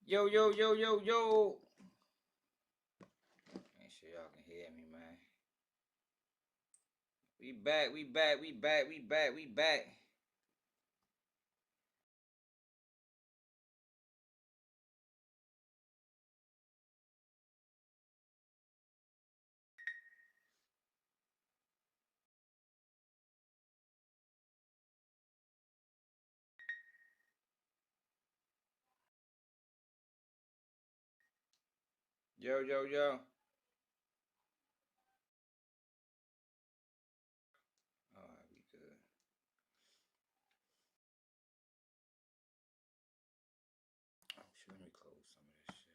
Yo, yo, yo, yo, yo. Make sure y'all can hear me, man. We back, we back, we back, we back, we back. Yo, yo, yo. Alright, we good. Oh, shit, let me close some of this shit.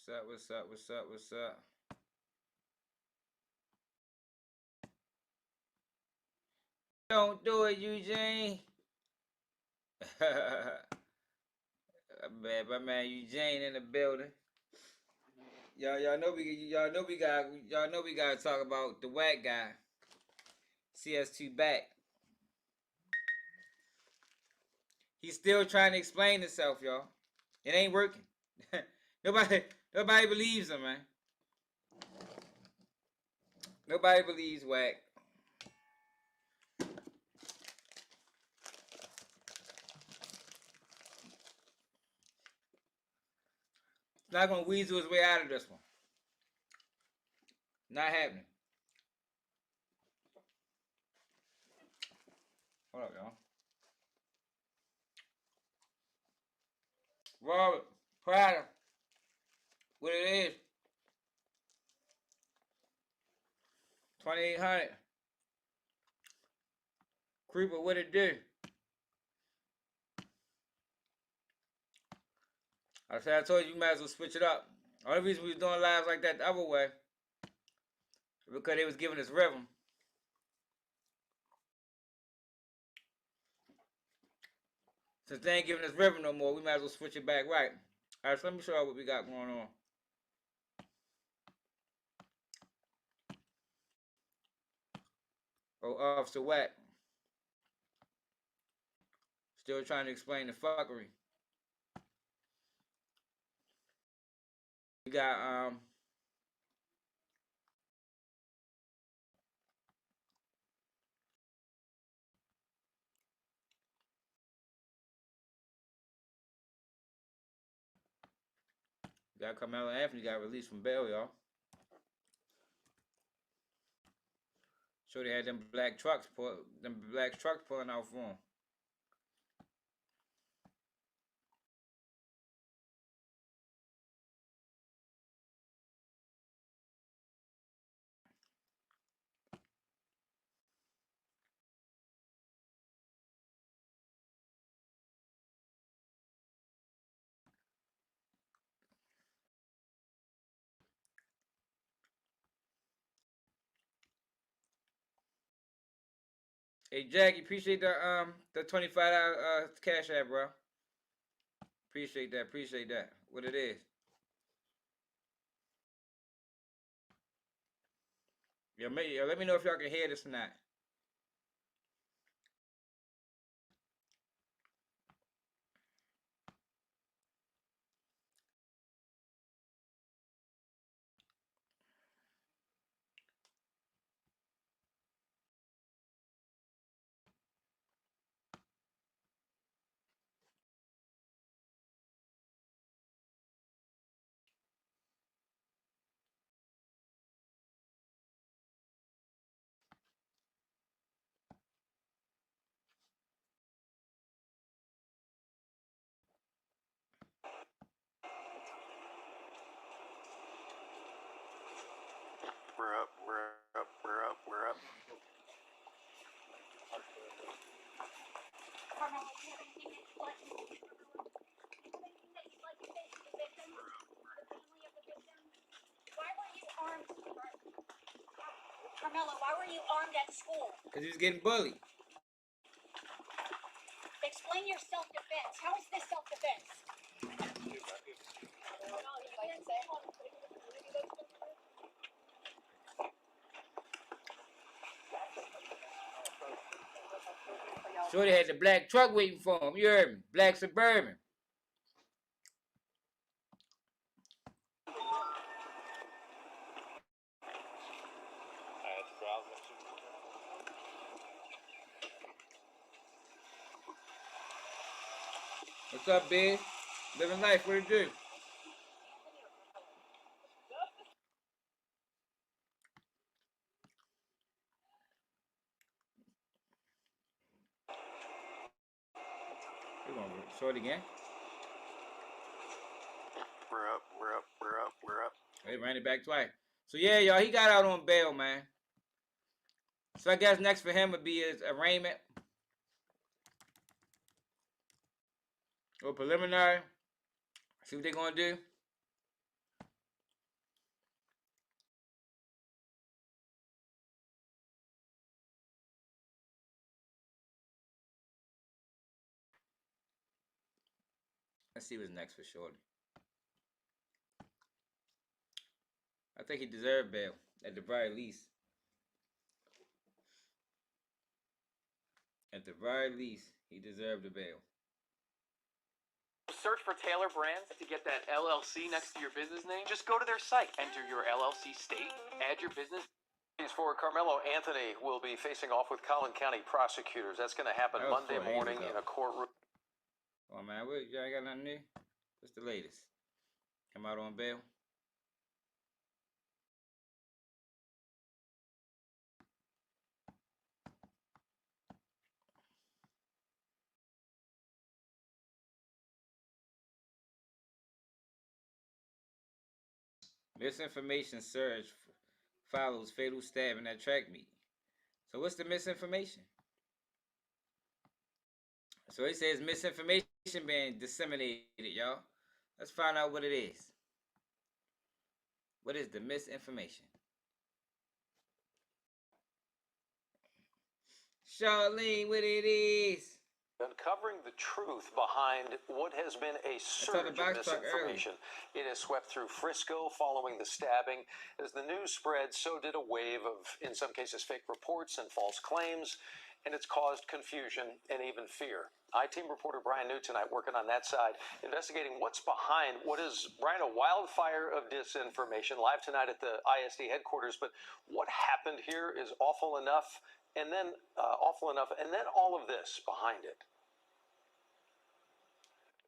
What's up, what's up, what's up, what's up? Don't do it, Eugene. My man Eugene in the building. Y'all know we gotta talk about the Wack guy. CS2 back. He's still trying to explain himself, y'all. It ain't working. nobody believes him, man. Nobody believes Wack. He's not gonna weasel his way out of this one. Not happening. Hold up, y'all. Robert Prada. What it is? 2800. Creeper, what it do? I told you might as well switch it up. The only reason we was doing lives like that the other way because they was giving us rhythm. Since they ain't giving us rhythm no more, we might as well switch it back right. Alright, so let me show you what we got going on. Oh, Officer Wack. Still trying to explain the fuckery. We got Karmelo Anthony got released from bail, y'all. So they had them black trucks pulling out for him. Hey Jackie, appreciate the $25 cash app, bro. Appreciate that. What it is. Yo, let me know if y'all can hear this or not. We're up. Karmelo, do you have anything that you'd like to say? Anything that you'd like to say to the victim? The family of the victim? Why were you armed? Karmelo, why were you armed at school? Because he was getting bullied. Explain your self-defense. How is this self-defense? Shorty had the black truck waiting for him. You heard me? Black Suburban. What's up, big? Living life. What it do? We're gonna short again. We're up. They ran it back twice. So yeah, y'all, he got out on bail, man. So I guess next for him would be his arraignment or preliminary. See what they gonna do. Let's see what's next for Shorty. I think he deserved bail at the very least. At the very least, he deserved a bail. Search for Taylor Brands to get that LLC next to your business name. Just go to their site, enter your LLC state, add your business. For Karmelo, Anthony will be facing off with Collin County prosecutors. That's going to happen Monday morning in a courtroom. Oh man, y'all ain't got nothing new? What's the latest? Come out on bail? Misinformation surge follows fatal stabbing at track meet. So what's the misinformation? So it says misinformation being disseminated, y'all. Let's find out what it is. What is the misinformation? Charlene, what it is? Uncovering the truth behind what has been a surge of misinformation. It has swept through Frisco following the stabbing. As the news spread, so did a wave of, in some cases, fake reports and false claims, and it's caused confusion and even fear. I-Team reporter Brian New tonight working on that side, investigating what's behind what is, Brian, a wildfire of disinformation. Live tonight at the ISD headquarters, but what happened here is awful enough, and then all of this behind it.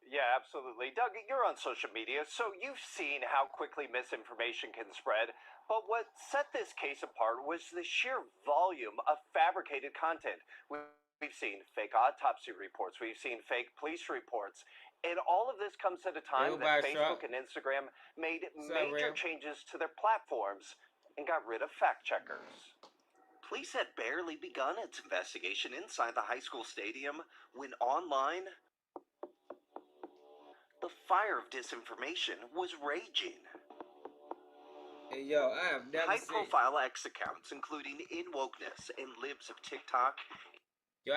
Yeah, absolutely. Doug, you're on social media, so you've seen how quickly misinformation can spread. But what set this case apart was the sheer volume of fabricated content. We've seen fake autopsy reports, we've seen fake police reports, and all of this comes at a time that Facebook and Instagram made major changes to their platforms and got rid of fact checkers. Police had barely begun its investigation inside the high school stadium when online, the fire of disinformation was raging. Hey, yo, I have never seen high-profile X accounts, including InWokeness and Libs of TikTok. Yo,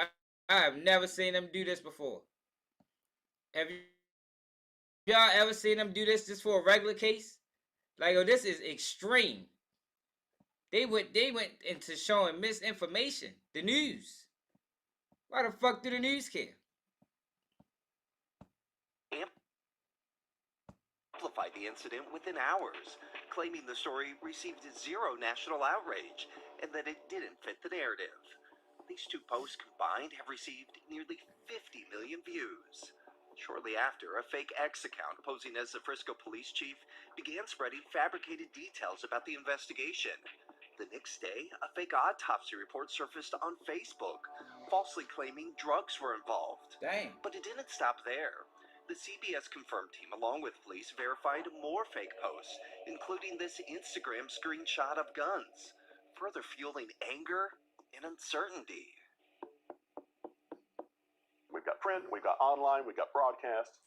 I have never seen them do this before. Have y'all ever seen them do this just for a regular case? Like, yo, this is extreme. They went into showing misinformation. The news. Why the fuck do the news care? Amplified the incident within hours, claiming the story received zero national outrage and that it didn't fit the narrative. These two posts combined have received nearly 50 million views. Shortly after, a fake X account posing as the Frisco police chief began spreading fabricated details about the investigation. The next day, a fake autopsy report surfaced on Facebook, falsely claiming drugs were involved. Dang. But it didn't stop there. The CBS confirmed team, along with police, verified more fake posts, including this Instagram screenshot of guns, further fueling anger and uncertainty. We've got print, we've got online, we've got broadcast.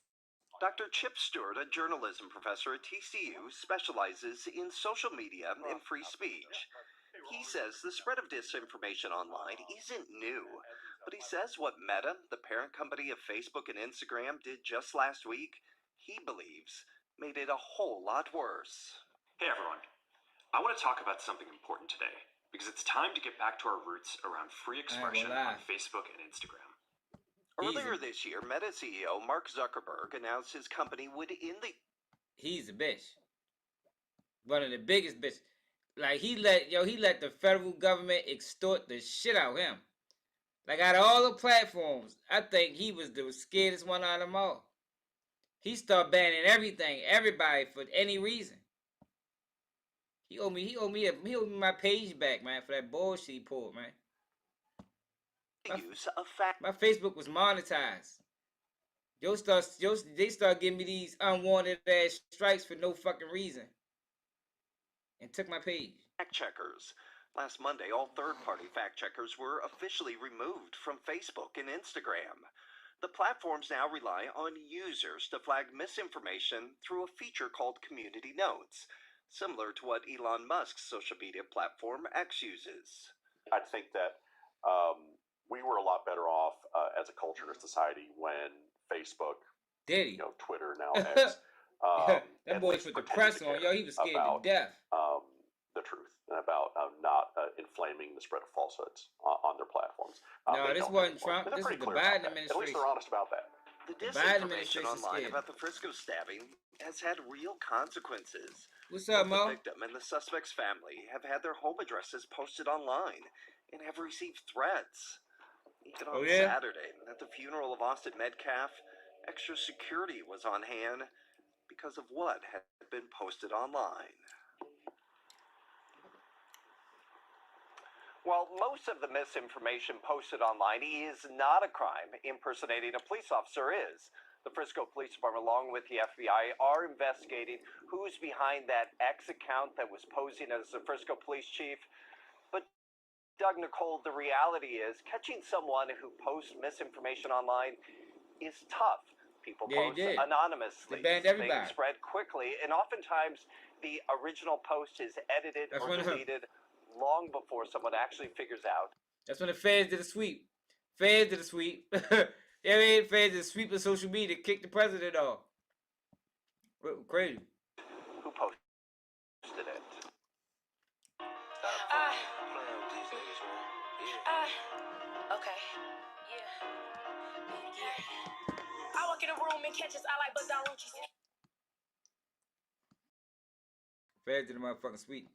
Dr. Chip Stewart, a journalism professor at TCU, specializes in social media and free speech. He says the spread of disinformation online isn't new, but he says what Meta, the parent company of Facebook and Instagram, did just last week, he believes, made it a whole lot worse. Hey everyone, I want to talk about something important today, because it's time to get back to our roots around free expression on Facebook and Instagram. Earlier this year, Meta CEO Mark Zuckerberg announced his company would end the... He's a bitch. One of the biggest bitches. Like, he let the federal government extort the shit out of him. Like, out of all the platforms, I think he was the scaredest one out of them all. He started banning everything, everybody, for any reason. He owed me my page back, man, for that bullshit he pulled, man. My Facebook was monetized. They start giving me these unwanted ass strikes for no fucking reason, and took my page. Fact checkers. Last Monday, all third-party fact checkers were officially removed from Facebook and Instagram. The platforms now rely on users to flag misinformation through a feature called Community Notes, similar to what Elon Musk's social media platform X uses. I think that we were a lot better off as a culture and society when Facebook, Twitter, now X, that boy put the press on, he was scared to death. The truth and about not inflaming the spread of falsehoods on their platforms. No, this wasn't Trump. This was the Biden administration. At least they're honest about that. The disinformation online about the Frisco stabbing has had real consequences. What's up, Mo? The victim and the suspect's family have had their home addresses posted online and have received threats. Even on Saturday, at the funeral of Austin Metcalf, extra security was on hand because of what had been posted online. While most of the misinformation posted online is not a crime, impersonating a police officer is. The Frisco Police Department, along with the FBI, are investigating who's behind that X account that was posing as the Frisco police chief. But Doug, Nicole, the reality is catching someone who posts misinformation online is tough. People post anonymously. Things spread quickly, and oftentimes the original post is edited or deleted long before someone actually figures out. That's when the feds did a sweep. Feds did a sweep. Feds did a sweep of social media, kicked the president off. Crazy. Who posted it? Okay. Yeah. I walk in a room and catches I like Bazarucci. Feds did a motherfucking sweep.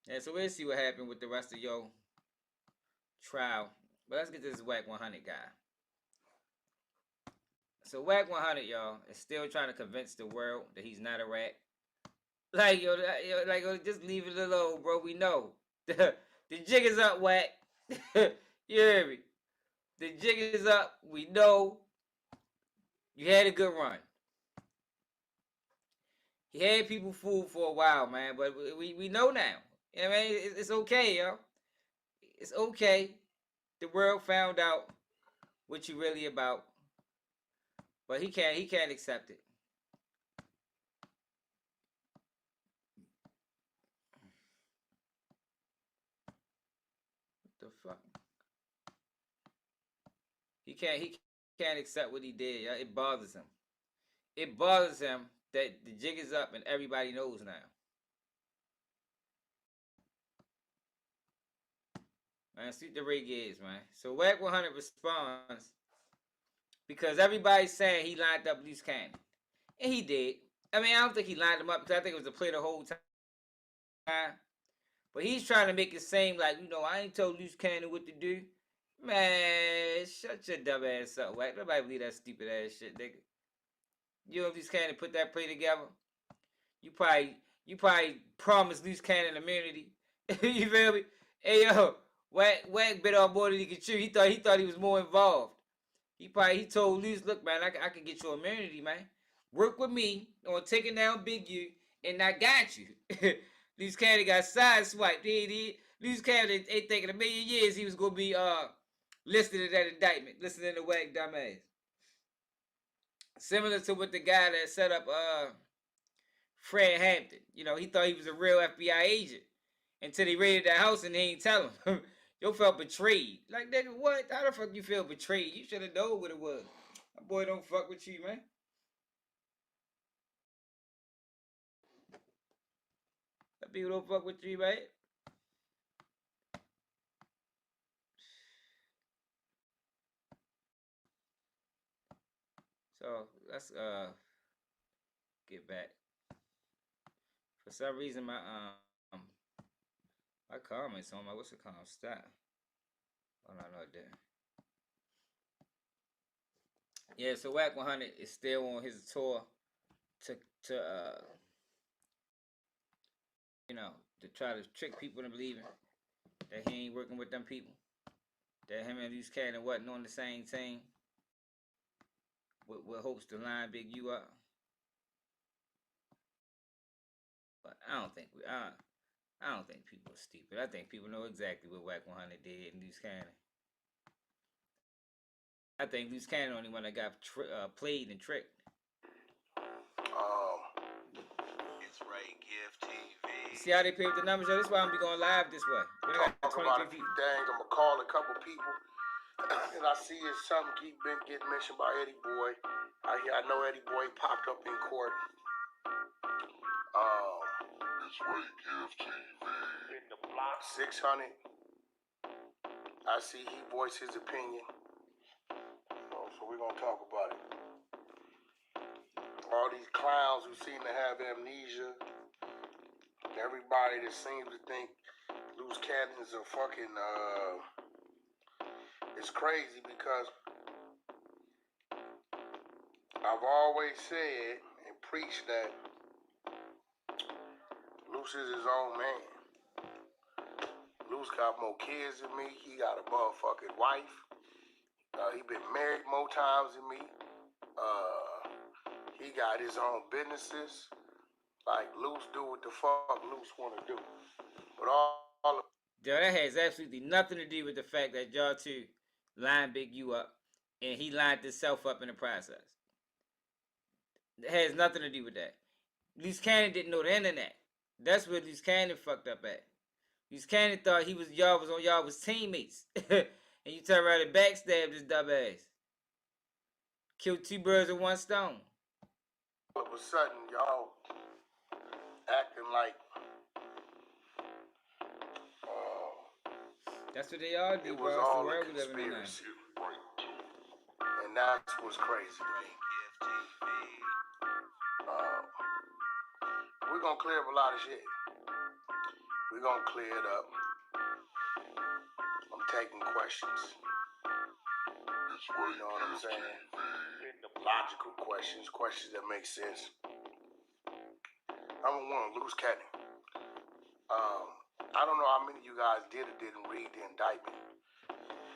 Yeah, so we'll see what happened with the rest of your trial. But let's get this Wack 100 guy. So Wack 100, y'all, is still trying to convince the world that he's not a rat. Like, just leave it alone, bro. We know. The jig is up, Wack. You hear me? The jig is up. We know. You had a good run. He had people fooled for a while, man. But we know now. You know what I mean? It's okay, yo. It's okay. The world found out what you really about. But he can't accept it. What the fuck? He can't accept what he did. Yo. It bothers him. It bothers him that the jig is up and everybody knows now. Man, see what the rig is, man. So Wack 100 responds because everybody's saying he lined up Loose Cannon. And he did. I mean, I don't think he lined him up because I think it was a play the whole time. But he's trying to make it seem like, I ain't told Loose Cannon what to do. Man, shut your dumb ass up, Wack. Nobody believe that stupid ass shit, nigga. You know if Loose Cannon put that play together, you probably promised Loose Cannon immunity. You feel me? Hey, yo. Wack bit off more than he could chew. He thought he was more involved. He told Luce, look, man, I can get you immunity, man. Work with me on taking down Big U, and I got you. Luce Cannon got sideswiped. Luce Cannon ain't thinking a million years he was gonna be listed in that indictment. Listening to Wack dumbass. Similar to what the guy that set up Fred Hampton. He thought he was a real FBI agent until he raided that house and they ain't tell him. You felt betrayed. Like, nigga, what? How the fuck you feel betrayed? You should have known what it was. My boy don't fuck with you, man. That people don't fuck with you, man. So let's get back. For some reason my comments on my what's it called? Stop. Oh no, no, there. Yeah, so Wack 100 is still on his tour to you know, to try to trick people into believing that he ain't working with them people. That him and these cats wasn't on the same team. With hopes to line Big U up. But I don't think people are stupid. I think people know exactly what Wack 100 did in Loose Cannon. I think Loose Cannon the only one that got played and tricked. It's Ray Gift TV. You see how they pay with the numbers, yo? This is why I'm gonna be going live this way. We got talk about a few things. I'm gonna call a couple people, and I see it's something keep been getting mentioned by Eddie Boy. I know Eddie Boy popped up in court. It's Ray Gift TV. In the block 600. I see he voiced his opinion. So we're gonna talk about it. All these clowns who seem to have amnesia. Everybody that seems to think Loose Cannons are fucking it's crazy because I've always said and preached that Loose is his own man. Loose got more kids than me. He got a motherfucking wife. He been married more times than me. He got his own businesses. Like, Loose do what the fuck Loose want to do. But all yo, that has absolutely nothing to do with the fact that y'all two lined Big U up and he lined himself up in the process. It has nothing to do with that. Loose Cannon didn't know the internet. That's where Loose Cannon fucked up at. Loose Cannon thought y'all was teammates. And you turn around and backstab this dumbass. Killed two birds with one stone. All of a sudden, y'all acting like that's what they all do, it was bro. all a conspiracy. And that's what's crazy to me. We're gonna clear up a lot of shit. We're gonna clear it up. I'm taking questions. You know what I'm saying? Logical questions, questions that make sense. Number one, Loose Cannon. I don't know how many of you guys did or didn't read the indictment.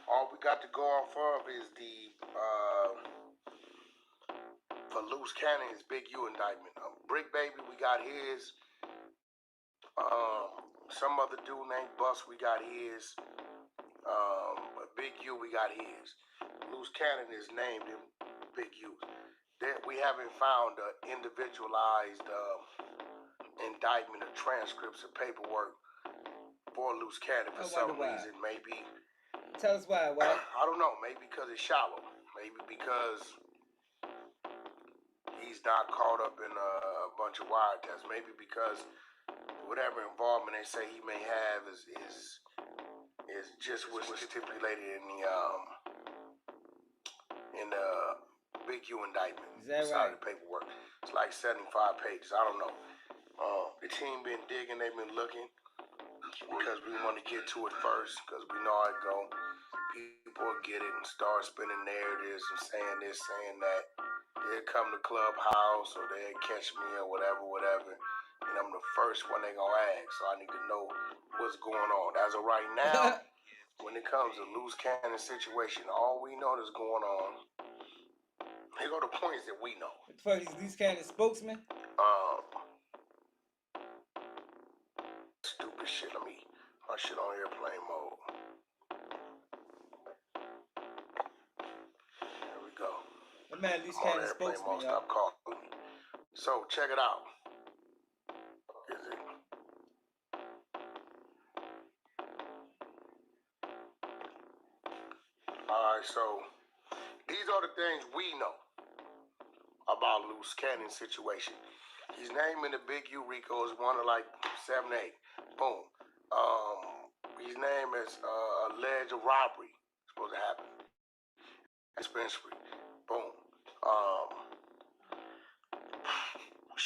All we got to go off of is the for Loose Cannon is Big U indictment. Brick Baby, we got his. Some other dude named Bus, we got his. Big U, we got his. Loose Cannon is named in Big U. We haven't found an individualized indictment or transcripts or paperwork for Loose Cannon for some reason. Maybe. Tell us why. I don't know. Maybe because it's shallow. Maybe because he's not caught up in a bunch of wiretaps. Maybe because whatever involvement they say he may have is just what's stipulated in the Big U indictment. Is that right? The paperwork. It's like 75 pages. I don't know. The team been digging. They've been looking because we want to get to it first because we know how it go. People will get it and start spinning narratives and saying this, saying that. They'll come to Clubhouse or they'll catch me or whatever. And I'm the first one they gonna ask. So I need to know what's going on. As of right now, when it comes to Loose Cannon situation, all we know that's going on. Here go the points that we know. What the fuck is Loose Cannon spokesman? Stupid shit. Let me my shit on airplane mode. There we go. That man Loose Cannon spokesman, y'all. Stop calling me. So check it out. Is it? Alright, so these are the things we know about Loose Cannon situation. His name in the Big U RICO is one of like 7, 8. Boom. His name is alleged robbery. Supposed to happen. Dispensary. Boom.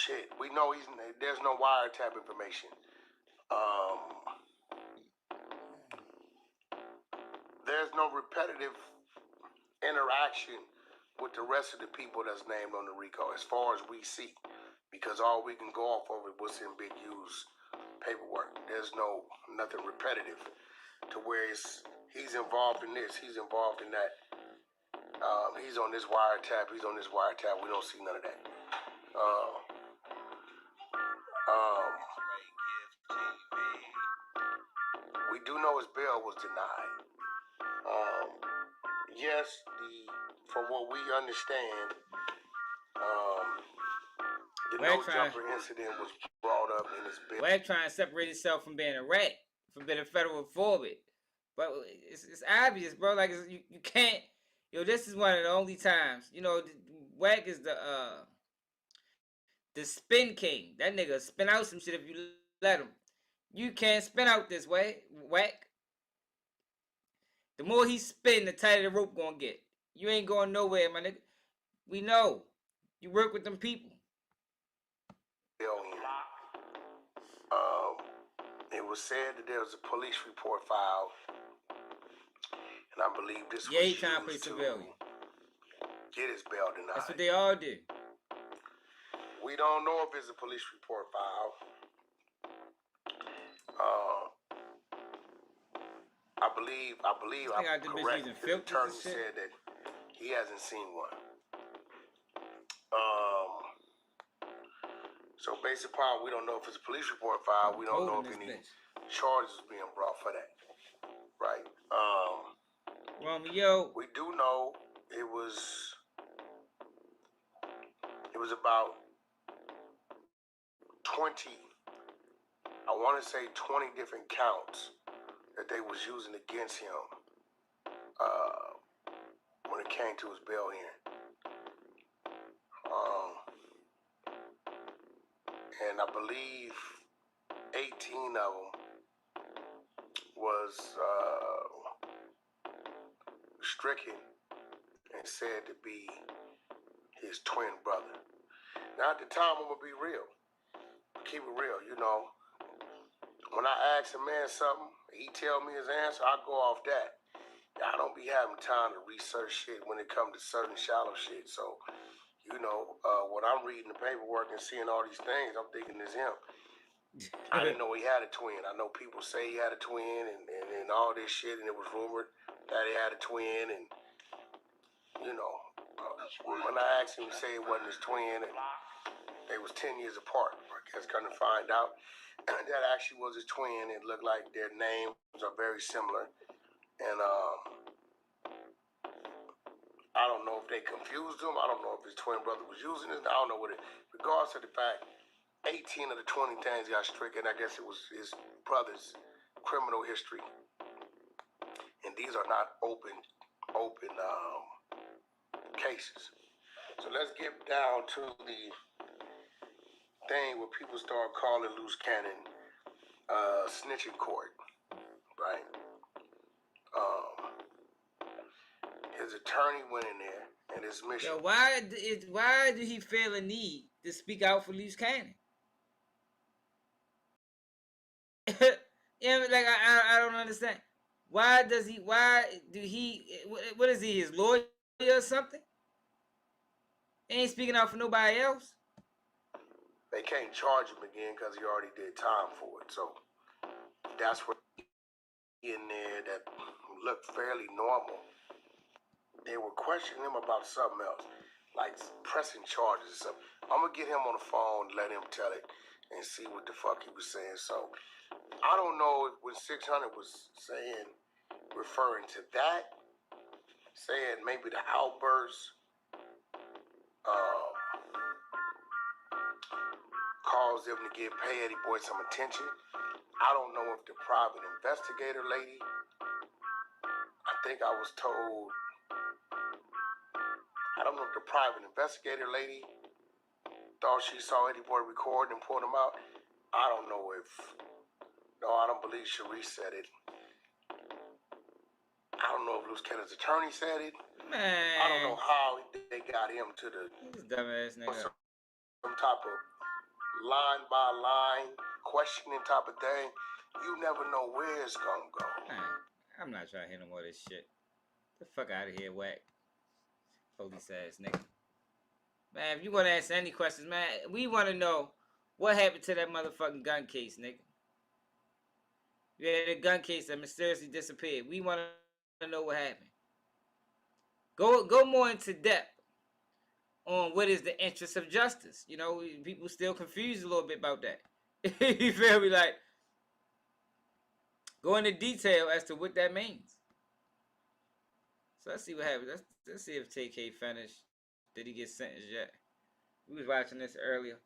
shit. We know there's no wiretap information. There's no repetitive interaction with the rest of the people that's named on the RICO, as far as we see, because all we can go off of is what's in Big U's paperwork. There's nothing repetitive to where he's involved in this, he's involved in that. He's on this wiretap, he's on this wiretap. We don't see none of that. We do know his bail was denied. Yes, from what we understand, the no jumper incident was brought up in his bill. Wack trying to separate himself from being a rat, from being a federal informant. But it's obvious, bro. Like you can't. Yo, this is one of the only times. You know, Wack is the spin king. That nigga spin out some shit if you let him. You can't spin out this way, Wack. The more he spin, the tighter the rope gonna get. You ain't going nowhere, my nigga. We know. You work with them people. It was said that there was a police report filed, and I believe this was he trying to play civilian. Get his bail denied. That's what they all do. We don't know if it's a police report filed. I believe I'm correct. His attorney said that he hasn't seen one. So based upon, we don't know if it's a police report filed. We don't know if any charges is being brought for that. Right. Romeo. We do know it was about 20. I want to say 20 different counts that they was using against him when it came to his bail hearing. And I believe 18 of them was stricken and said to be his twin brother. Now at the time, I'm gonna be real. Keep it real, you know. When I ask a man something, he tell me his answer, I go off that. I don't be having time to research shit when it comes to certain shallow shit. So, you know, when I'm reading the paperwork and seeing all these things, I'm thinking it's him. I didn't know he had a twin. I know people say he had a twin and all this shit, and it was rumored that he had a twin. And, you know, when I asked him, he said it wasn't his twin, and they was 10 years apart. I guess couldn't find out that actually was his twin. It looked like their names are very similar. And I don't know if they confused him. I don't know if his twin brother was using it. I don't know what it. Regardless of the fact, 18 of the 20 things got stricken. I guess it was his brother's criminal history. And these are not open cases. So let's get down to the thing where people start calling loose cannon snitching court, right? His attorney went in there and his mission. Yo, why do he feel a need to speak out for loose cannon? Yeah, like I don't understand. Why do he? What is he? His lawyer or something? He ain't speaking out for nobody else. They can't charge him again because he already did time for it. So that's what in there that looked fairly normal. They were questioning him about something else, like pressing charges or something. I'm gonna get him on the phone, let him tell it, and see what the fuck he was saying. So I don't know if when 600 was saying, referring to that, saying maybe the outburst caused them to give Pay Eddie Boy some attention. I don't know if the private investigator lady, I think I was told, I don't know if the private investigator lady thought she saw Eddie Boy record and pulled him out. I don't know if, no, I don't believe Sharice said it. I don't know if Loose Cannon's attorney said it. Man. I don't know how they got him to the dumbass nigga. Some type of line by line, questioning type of thing, you never know where it's gonna go. Man, I'm not trying to hear no more of this shit. Get the fuck out of here, Wack. Police ass nigga. Man, if you want to ask any questions, man, we want to know what happened to that motherfucking gun case, nigga. You had a gun case that mysteriously disappeared. We want to know what happened. Go more into depth on what is the interest of justice. You know, people still confused a little bit about that. You feel me? Like, go into detail as to what that means. So let's see what happens. Let's see if Tay-K finished. Did he get sentenced yet? We was watching this earlier.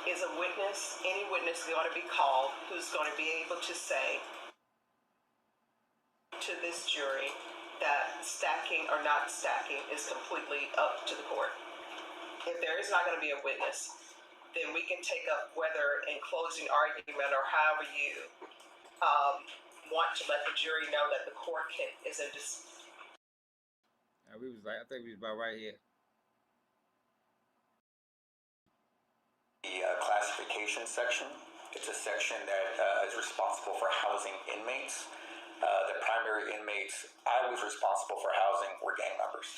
Is a witness, any witness going to be called who's going to be able to say to this jury that stacking or not stacking is completely up to the court. If there is not going to be a witness, then we can take up whether in closing argument or however you want to let the jury know that the court is in We was like, I think we was about right here. The classification section. It's a section that is responsible for housing inmates. The primary inmates I was responsible for housing were gang members.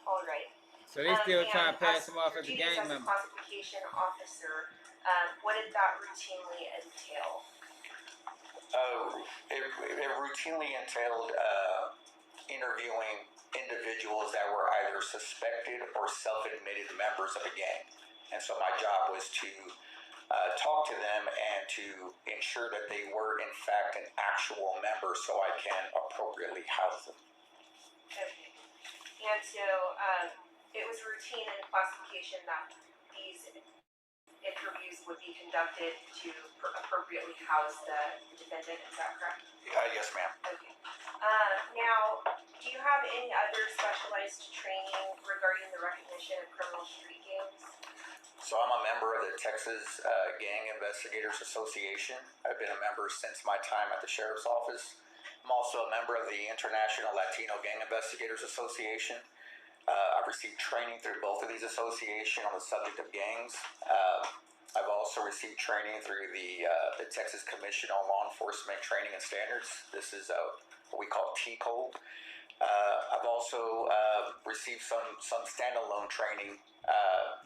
All right. So they still trying to pass them off as a gang member. As a classification officer, what did that routinely entail? It routinely entailed interviewing individuals that were either suspected or self-admitted members of a gang. And so my job was to talk to them and to ensure that they were, in fact, an actual member so I can appropriately house them. Okay. And so it was routine in classification that these interviews would be conducted to appropriately house the defendant. Is that correct? Yes, ma'am. Okay. Now, do you have any other specialized training regarding the recognition of criminal street gangs? So I'm a member of the Texas Gang Investigators Association. I've been a member since my time at the Sheriff's Office. I'm also a member of the International Latino Gang Investigators Association. I've received training through both of these associations on the subject of gangs. I've also received training through the Texas Commission on Law Enforcement Training and Standards. This is what we call T-Code. I've also received some standalone training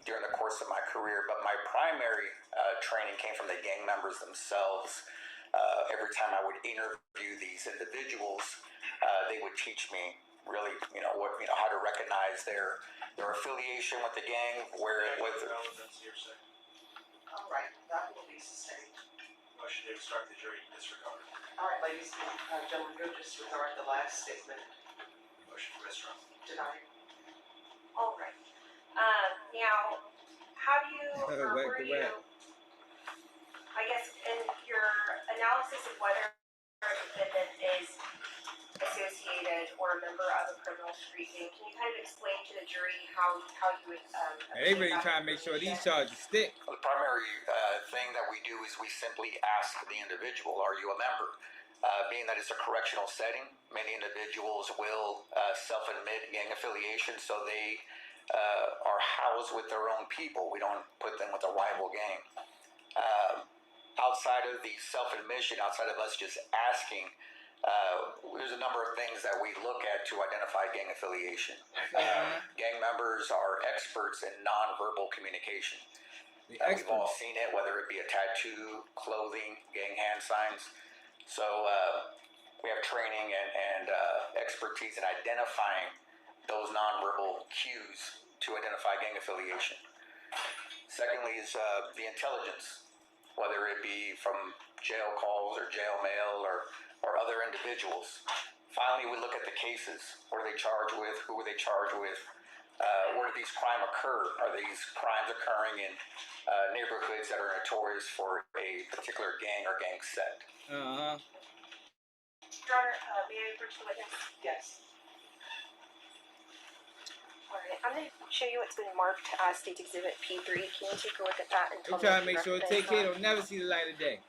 during the course of my career, but my primary training came from the gang members themselves. Every time I would interview these individuals, they would teach me really, how to recognize their affiliation with the gang, where it was. All right, that will be sustained. Motion to instruct the jury to disregard. All right, ladies and gentlemen, we'll disregard the last statement. Motion for mistrial. Denied. All right. Now, how do you, or were you, I guess, in your analysis of whether a defendant is associated or a member of a criminal street gang, can you kind of explain to the jury how you would they really trying to make sure these charges stick. The primary thing that we do is we simply ask the individual, are you a member? Being that it's a correctional setting, many individuals will self-admit gang affiliation, so they are housed with their own people. We don't put them with a rival gang. Outside of the self-admission, outside of us just asking, there's a number of things that we look at to identify gang affiliation. Gang members are experts in nonverbal communication. We've all seen it, whether it be a tattoo, clothing, gang hand signs. So we have training and expertise in identifying those nonverbal cues to identify gang affiliation. Secondly is the intelligence, whether it be from jail calls or jail mail or other individuals. Finally, we look at the cases. What are they charged with? Who were they charged with? where did these crimes occur? Are these crimes occurring in neighborhoods that are notorious for a particular gang or gang sect? Your Honor, may I approach the witness? Yes. Alright, I'm going to show you what's been marked as State's Exhibit P3. Can you take a look at that and tell me trying to if you make sure recognize Tay-K that? don't never see the light of day.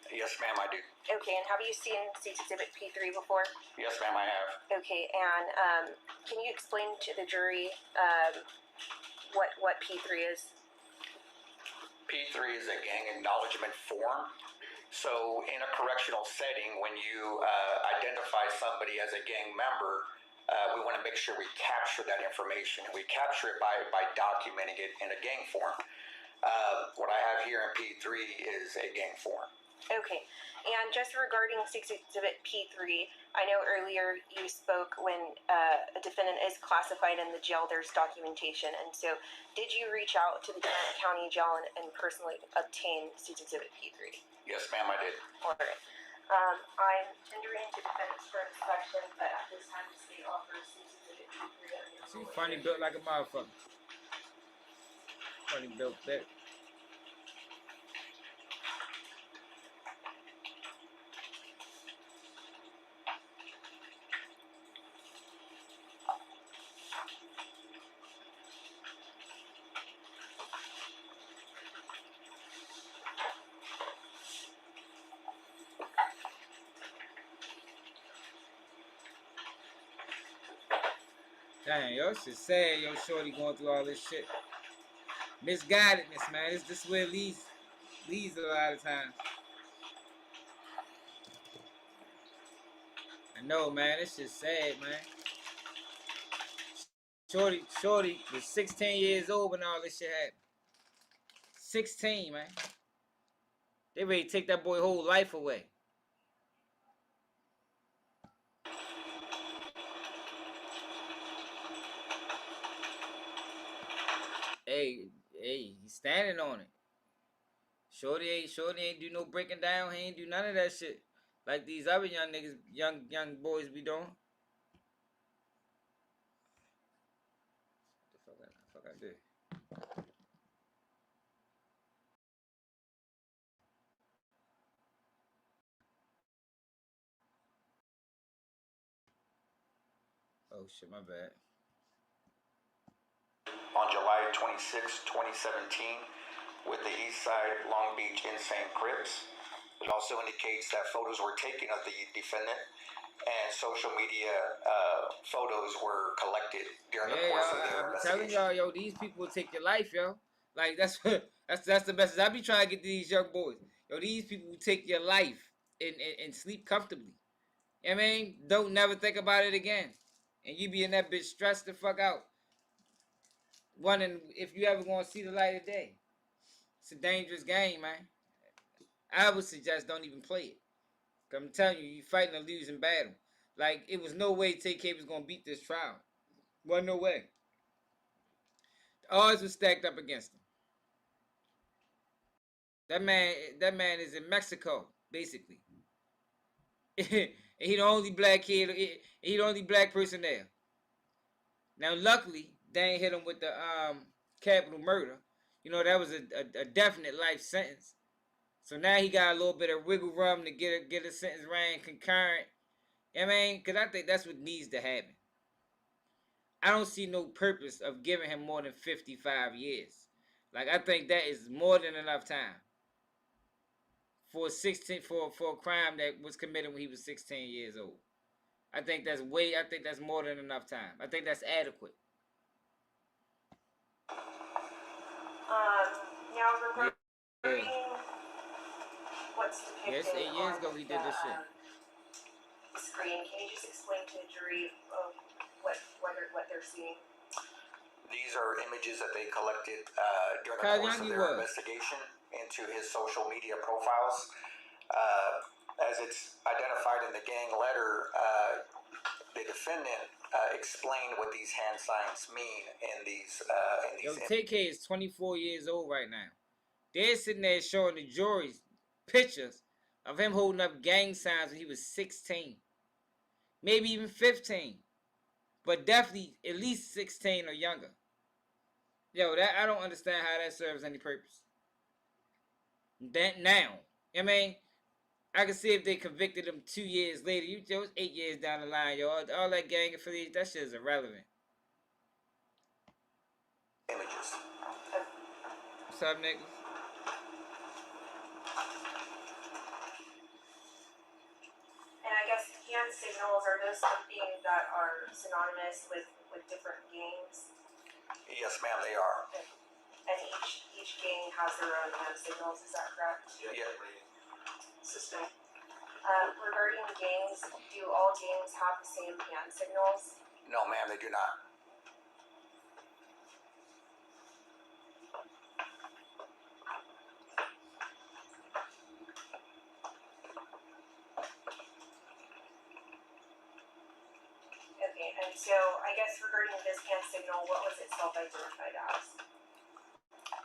Yes, ma'am, I do. Okay, and have you seen State's Exhibit P3 before? Yes, ma'am, I have. Okay, and can you explain to the jury what P3 is? P3 is a gang acknowledgement form. So in a correctional setting, when you identify somebody as a gang member, we want to make sure we capture that information. We capture it by documenting it in a gang form. What I have here in P3 is a gang form. Okay, and just regarding State's Exhibit P3, I know earlier you spoke when a defendant is classified in the jail, there's documentation, and so did you reach out to the Gwinnett County Jail and personally obtain State's Exhibit P3? Yes, ma'am, I did. Alright. I'm tendering to defendants for inspection, but at this time the state offers State's Exhibit P3. She's funny built like a motherfucker. Funny built that. Damn, yo, shit sad, yo, shorty going through all this shit. Misguidedness, man. This is where it leads a lot of times. I know, man. This shit's sad, man. Shorty was 16 years old when all this shit happened. 16, man. They ready to take that boy's whole life away. Hey, he's standing on it. Shorty ain't do no breaking down. He ain't do none of that shit like these other young niggas, young boys be doing. What the fuck I did? Oh shit, my bad. On July 26, 2017, with the Eastside Long Beach Insane Crips. It also indicates that photos were taken of the defendant and social media photos were collected during the course of their investigation. I'm telling y'all, yo, these people will take your life, yo. Like that's the message I be trying to get to these young boys. Yo, these people will take your life and sleep comfortably. You know what I mean? Don't never think about it again. And you be in that bitch stressed the fuck out. Wondering if you ever gonna see the light of day. It's a dangerous game, man. I would suggest don't even play it. Cause I'm telling you, you're fighting a losing battle. Like, it was no way Tay-K was gonna beat this trial. Wasn't no way. The odds were stacked up against him. That man is in Mexico, basically. He the only black kid. He the only black person there. Now, luckily, they ain't hit him with the capital murder. You know, that was a definite life sentence. So now he got a little bit of wiggle room to get a sentence ran concurrent. You know what I mean? Because I think that's what needs to happen. I don't see no purpose of giving him more than 55 years. Like, I think that is more than enough time for a crime that was committed when he was 16 years old. I think that's more than enough time. I think that's adequate. Now regarding what's depicted yes, 8 years ago he did this shit. Screen, can you just explain to the jury what they're seeing? These are images that they collected during the course of their investigation into his social media profiles. As it's identified in the gang letter, the defendant explained what these hand signs mean in these Yo, Tay-K is 24 years old right now. They're sitting there showing the jury pictures of him holding up gang signs when he was 16, maybe even 15, but definitely at least 16 or younger. Yo, that I don't understand how that serves any purpose. That now, I mean, I can see if they convicted him 2 years later. You just 8 years down the line, yo, all that gang affiliation, that shit is irrelevant. Images. What's up, niggas? And I guess hand signals, are those something that are synonymous with different gangs? Yes, ma'am, they are. And each gang has their own hand signals, is that correct? Yeah. System. Regarding gangs, do all gangs have the same hand signals? No, ma'am, they do not. Okay, and so I guess regarding this hand signal, what was it self-identified as?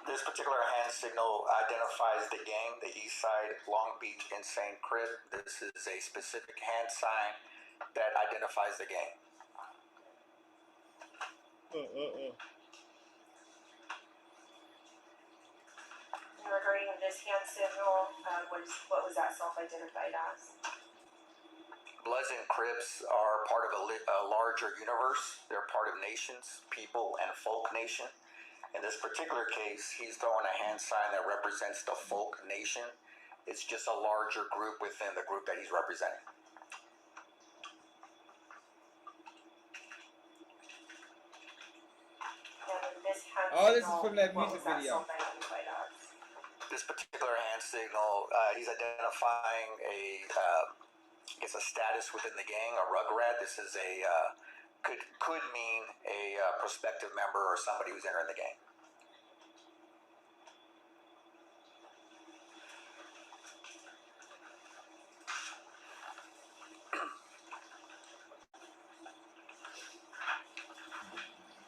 This particular hand signal identifies the gang, the East Side Long Beach Insane Crip. This is a specific hand sign that identifies the gang. And regarding this hand signal, what was that self-identified as? Bloods and Crips are part of a larger universe. They're part of nations, people, and folk nation. In this particular case, he's throwing a hand sign that represents the folk nation. It's just a larger group within the group that he's representing. And this hand Oh, this is signal, from that what music was that video. self-identified as? This particular hand signal, he's identifying a status within the gang, a rugrat. This is could mean a prospective member or somebody who's entering the gang.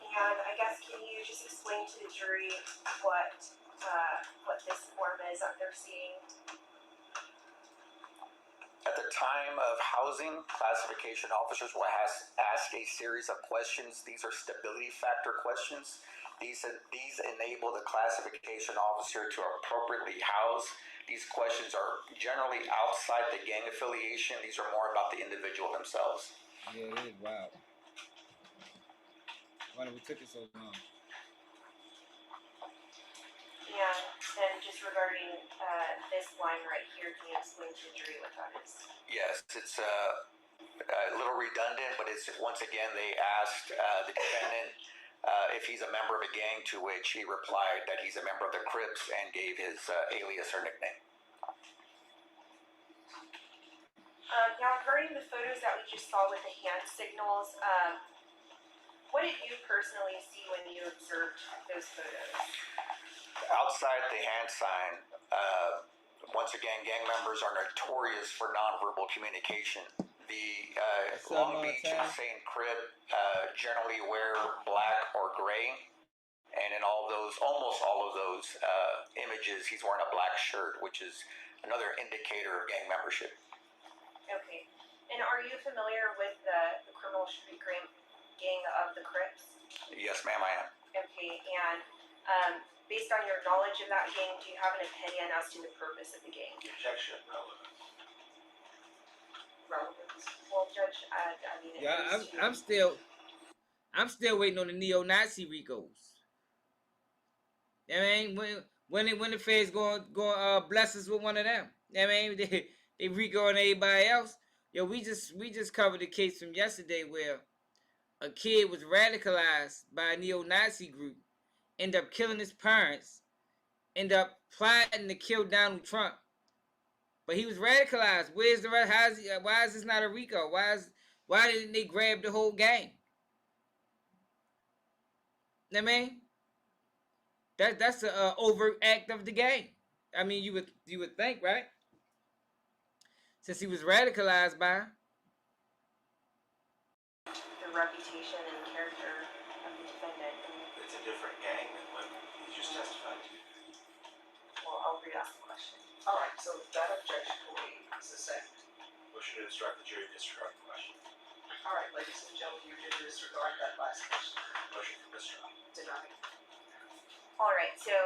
And I guess can you just explain to the jury what this form is that they're seeing? At the time of housing, classification officers will ask a series of questions. These are stability factor questions. These enable the classification officer to appropriately house. These questions are generally outside the gang affiliation. These are more about the individual themselves. Yeah, it is wild. I wonder what took it so long. And then just regarding this line right here, can you explain to the jury what that is? Yes, it's a little redundant, but it's once again they asked the defendant if he's a member of a gang, to which he replied that he's a member of the Crips and gave his alias or nickname. Now regarding the photos that we just saw with the hand signals, what did you personally see when you observed those photos? Outside the hand sign, once again, gang members are notorious for nonverbal communication. The Long Beach Insane Crip generally wear black or gray, and in almost all of those images, he's wearing a black shirt, which is another indicator of gang membership. Okay. And are you familiar with the criminal street gang of the Crips? Yes, ma'am, I am. Okay, and based on your knowledge of that gang, do you have an opinion as to the purpose of the gang? Objection, relevant. Relevance. Well, Judge, I mean, Yeah, I'm still waiting on the neo-Nazi Ricos. I mean, when the feds going bless us with one of them. I mean, they Ricoing everybody else. Yo, we just covered the case from yesterday where a kid was radicalized by a neo-Nazi group, end up killing his parents, end up plotting to kill Donald Trump. But he was radicalized. Where's the rest? Why is this not a RICO? Why didn't they grab the whole gang? I mean, that's an overt act of the gang. I mean, you would think, right? Since he was radicalized by the reputation and character of the defendant. It's a different gang than what he just testified to. Well, I'll re-ask the question. All right, so that objection will be motion to instruct the jury to disregard the question. All right, ladies and gentlemen, you did disregard that last question. Motion for mistrial. Denied. All right, so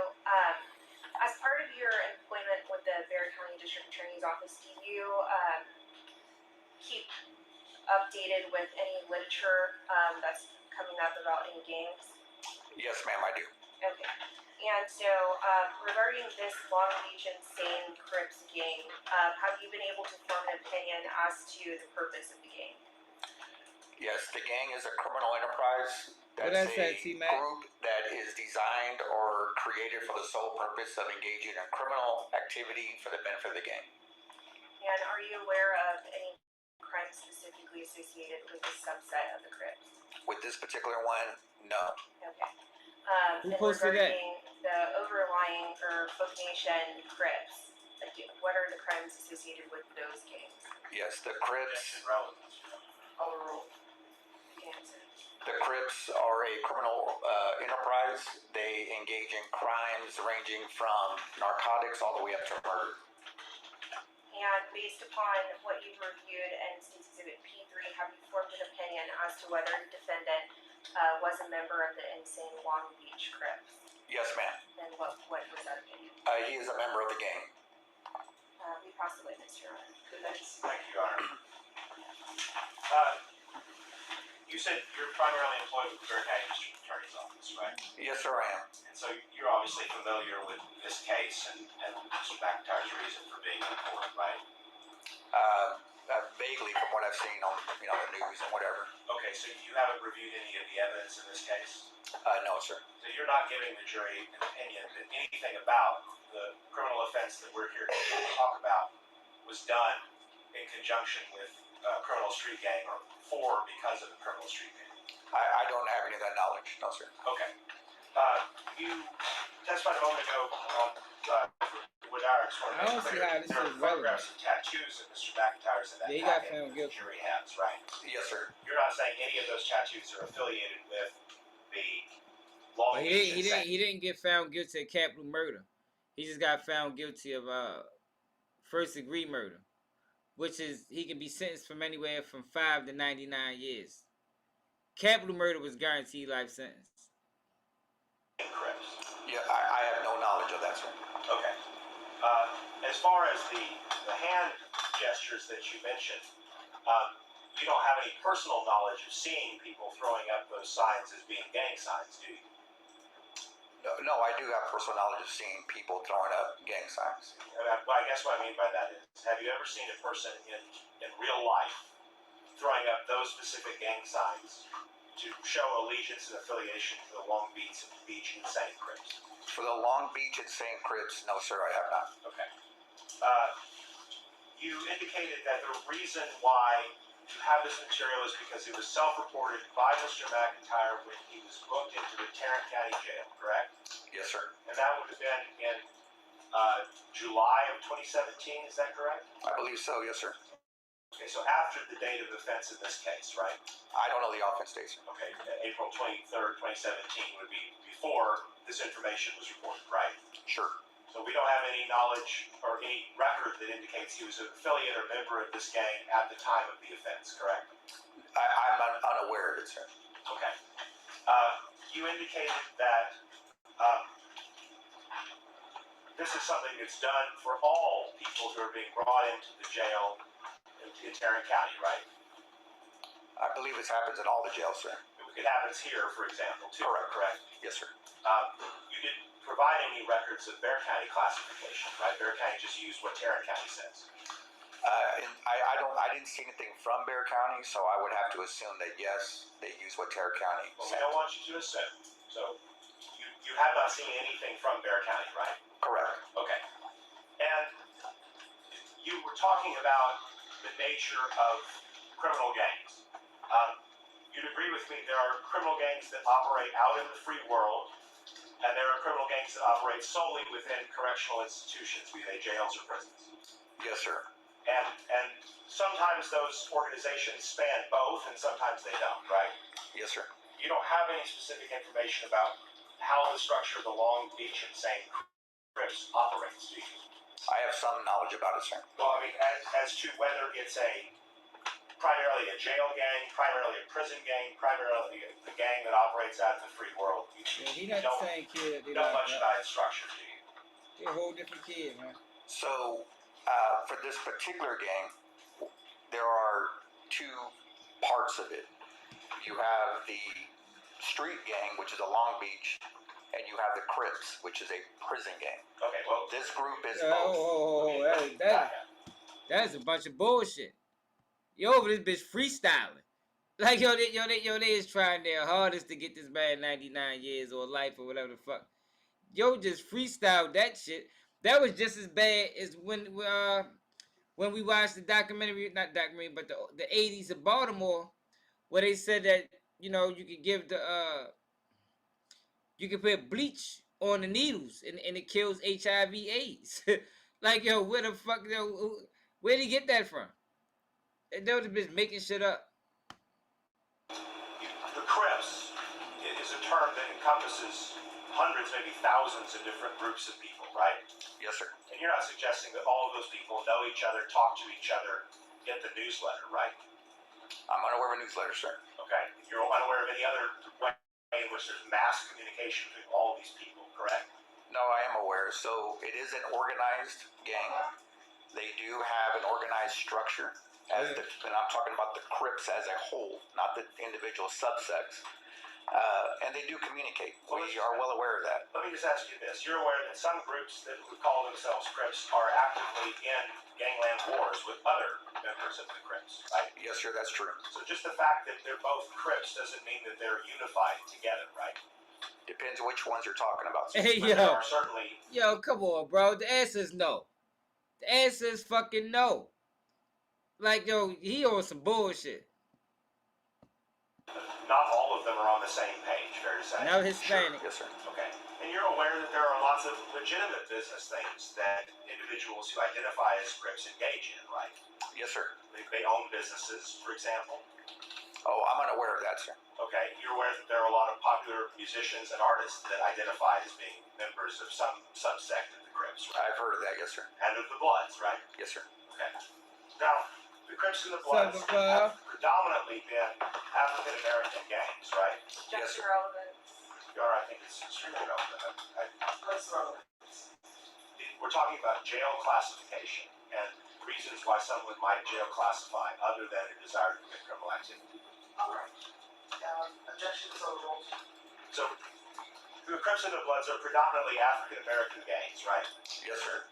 as part of your employment with the Bexar County District Attorney's Office, do you keep updated with any literature that's coming up about any gangs? Yes, ma'am, I do. Okay. And so, regarding this Long Beach Insane Crips gang, have you been able to form an opinion as to the purpose of the gang? Yes, the gang is a criminal enterprise. What That's I said, a T-Mac? group that is designed or created for the sole purpose of engaging in criminal activity for the benefit of the gang. And are you aware of any crimes specifically associated with this subset of the Crips? With this particular one, no. Okay. Who And posted that? regarding the overlying or Book Nation Crips, what are the crimes associated with those gangs? Yes, the Crips. Overruled. Answer. The Crips are a criminal enterprise. They engage in crimes ranging from narcotics all the way up to murder. And based upon what you've reviewed in State's Exhibit P3, have you formed an opinion as to whether the defendant was a member of the Insane Long Beach Crips? Yes, ma'am. And what was that opinion? He is a member of the gang. We pass the witness, Your Honor. Thank you, Your Honor. You said you're primarily employed with the Bexar County District Attorney's Office, right? Yes, sir, I am. And so you're obviously familiar with this case and Mr. McIntyre's reason for being in court, right? Vaguely from what I've seen on the news and whatever. Okay, so you haven't reviewed any of the evidence in this case? No, sir. So you're not giving the jury an opinion that anything about the criminal offense that we're here to talk about was done in conjunction with a criminal street gang or for because of the criminal street gang? I don't have any of that knowledge, no, sir. Okay. You testified a moment ago on with Alex. I don't see how this there is are photographs and tattoos that Mr. McIntyre's in that Yeah, he got packet found that the guilty. jury has, right? Yes, sir. You're not saying any of those tattoos are affiliated with the Long But Beach he didn't get found guilty of capital murder. He just got found guilty of first degree murder, which is he can be sentenced from anywhere from 5 to 99 years. Capital murder was guaranteed life sentence. Crips. Yeah, I have no knowledge of that, sir. Okay. As far as the hand gestures that you mentioned, you don't have any personal knowledge of seeing people throwing up those signs as being gang signs, do you? No, I do have personal knowledge of seeing people throwing up gang signs. Well, I guess what I mean by that is, have you ever seen a person in real life throwing up those specific gang signs to show allegiance and affiliation to the Long Beach Insane Crips? For the Long Beach Insane Crips, no, sir, I have not. Okay. You indicated that the reason why you have this material is because it was self-reported by Mr. McIntyre when he was booked into the Tarrant County Jail, correct? Yes, sir. And that would have been in July of 2017, is that correct? I believe so, yes, sir. Okay, so after the date of offense in this case, right? I don't know the offense date, sir. Okay, April 23rd, 2017 would be before this information was reported, right? Sure. So we don't have any knowledge or any record that indicates he was an affiliate or member of this gang at the time of the offense, correct? I'm unaware of it, sir. Okay. You indicated that this is something that's done for all people who are being brought into the jail in Tarrant County, right? I believe this happens in all the jails, sir. It happens here, for example, too, correct? Yes, sir. You didn't provide any records of Bexar County classification, right? Bexar County just used what Tarrant County says. I didn't see anything from Bexar County, so I would have to assume that yes, they use what Tarrant County Well, said. we don't want you to assume. So you have not seen anything from Bexar County, right? Correct. Okay. And you were talking about the nature of criminal gangs. You'd agree with me, there are criminal gangs that operate out in the free world, and there are criminal gangs that operate solely within correctional institutions, be they jails or prisons. Yes, sir. And sometimes those organizations span both, and sometimes they don't, right? Yes, sir. You don't have any specific information about how the structure of the Long Beach Insane Crips operates, do you? I have some knowledge about it, sir. Well, I mean, as to whether it's primarily a jail gang, primarily a prison gang, primarily a gang that operates out in the free world. He's not the same kid that they don't locked much up. about its structure, do you? He's a whole different kid, man. So, for this particular gang, there are two parts of it. You have the street gang, which is a Long Beach, and you have the Crips, which is a prison gang. Okay, well, this group is both. That's a bunch of bullshit. Yo, over this bitch freestyling. Like, they is trying their hardest to get this man 99 years or life or whatever the fuck. Yo, just freestyled that shit. That was just as bad as when we watched the documentary, not documentary, but the 80s of Baltimore, where they said that, you could give you could put bleach on the needles and it kills HIV AIDS. Like, yo, where the fuck, where did he get that from? They was just making shit up. The Crips is a term that encompasses hundreds, maybe thousands of different groups of people, right? Yes, sir. And you're not suggesting that all of those people know each other, talk to each other, get the newsletter, right? I'm unaware of a newsletter, sir. Okay. You're unaware of any other way in which there's mass communication between all of these people, correct? No, I am aware. So it is an organized gang. They do have an organized structure. And I'm talking about the Crips as a whole, not the individual subsects. And they do communicate. We are well aware of that. Let me just ask you this. You're aware that some groups that would call themselves Crips are actively in gangland wars with other members of the Crips, right? Yes, sir, that's true. So just the fact that they're both Crips doesn't mean that they're unified together, right? Depends which ones you're talking about, sir. Hey, But there are certainly... Yo, come on, bro. The answer is no. The answer is fucking no. Like, yo, he on some bullshit. Not all of them are on the same page, fair to say. No Hispanic. Sure. Yes, sir. Okay. And you're aware that there are lots of legitimate business things that individuals who identify as Crips engage in, right? Yes, sir. They own businesses, for example. Oh, I'm unaware of that, sir. Okay. You're aware that there are a lot of popular musicians and artists that identify as being members of some subsect of the Crips, right? I've heard of that, yes, sir. And of the Bloods, right? Yes, sir. Okay. Now, the Crips and the Bloods have predominantly been African American gangs, right? Yes, sir. I think it's extremely relevant. What's relevant? We're talking about jail classification and reasons why someone might jail classify other than a desire to commit criminal activity. All right. Objection is overruled. So, the Crips and the Bloods are predominantly African American gangs, right? Yes, sir.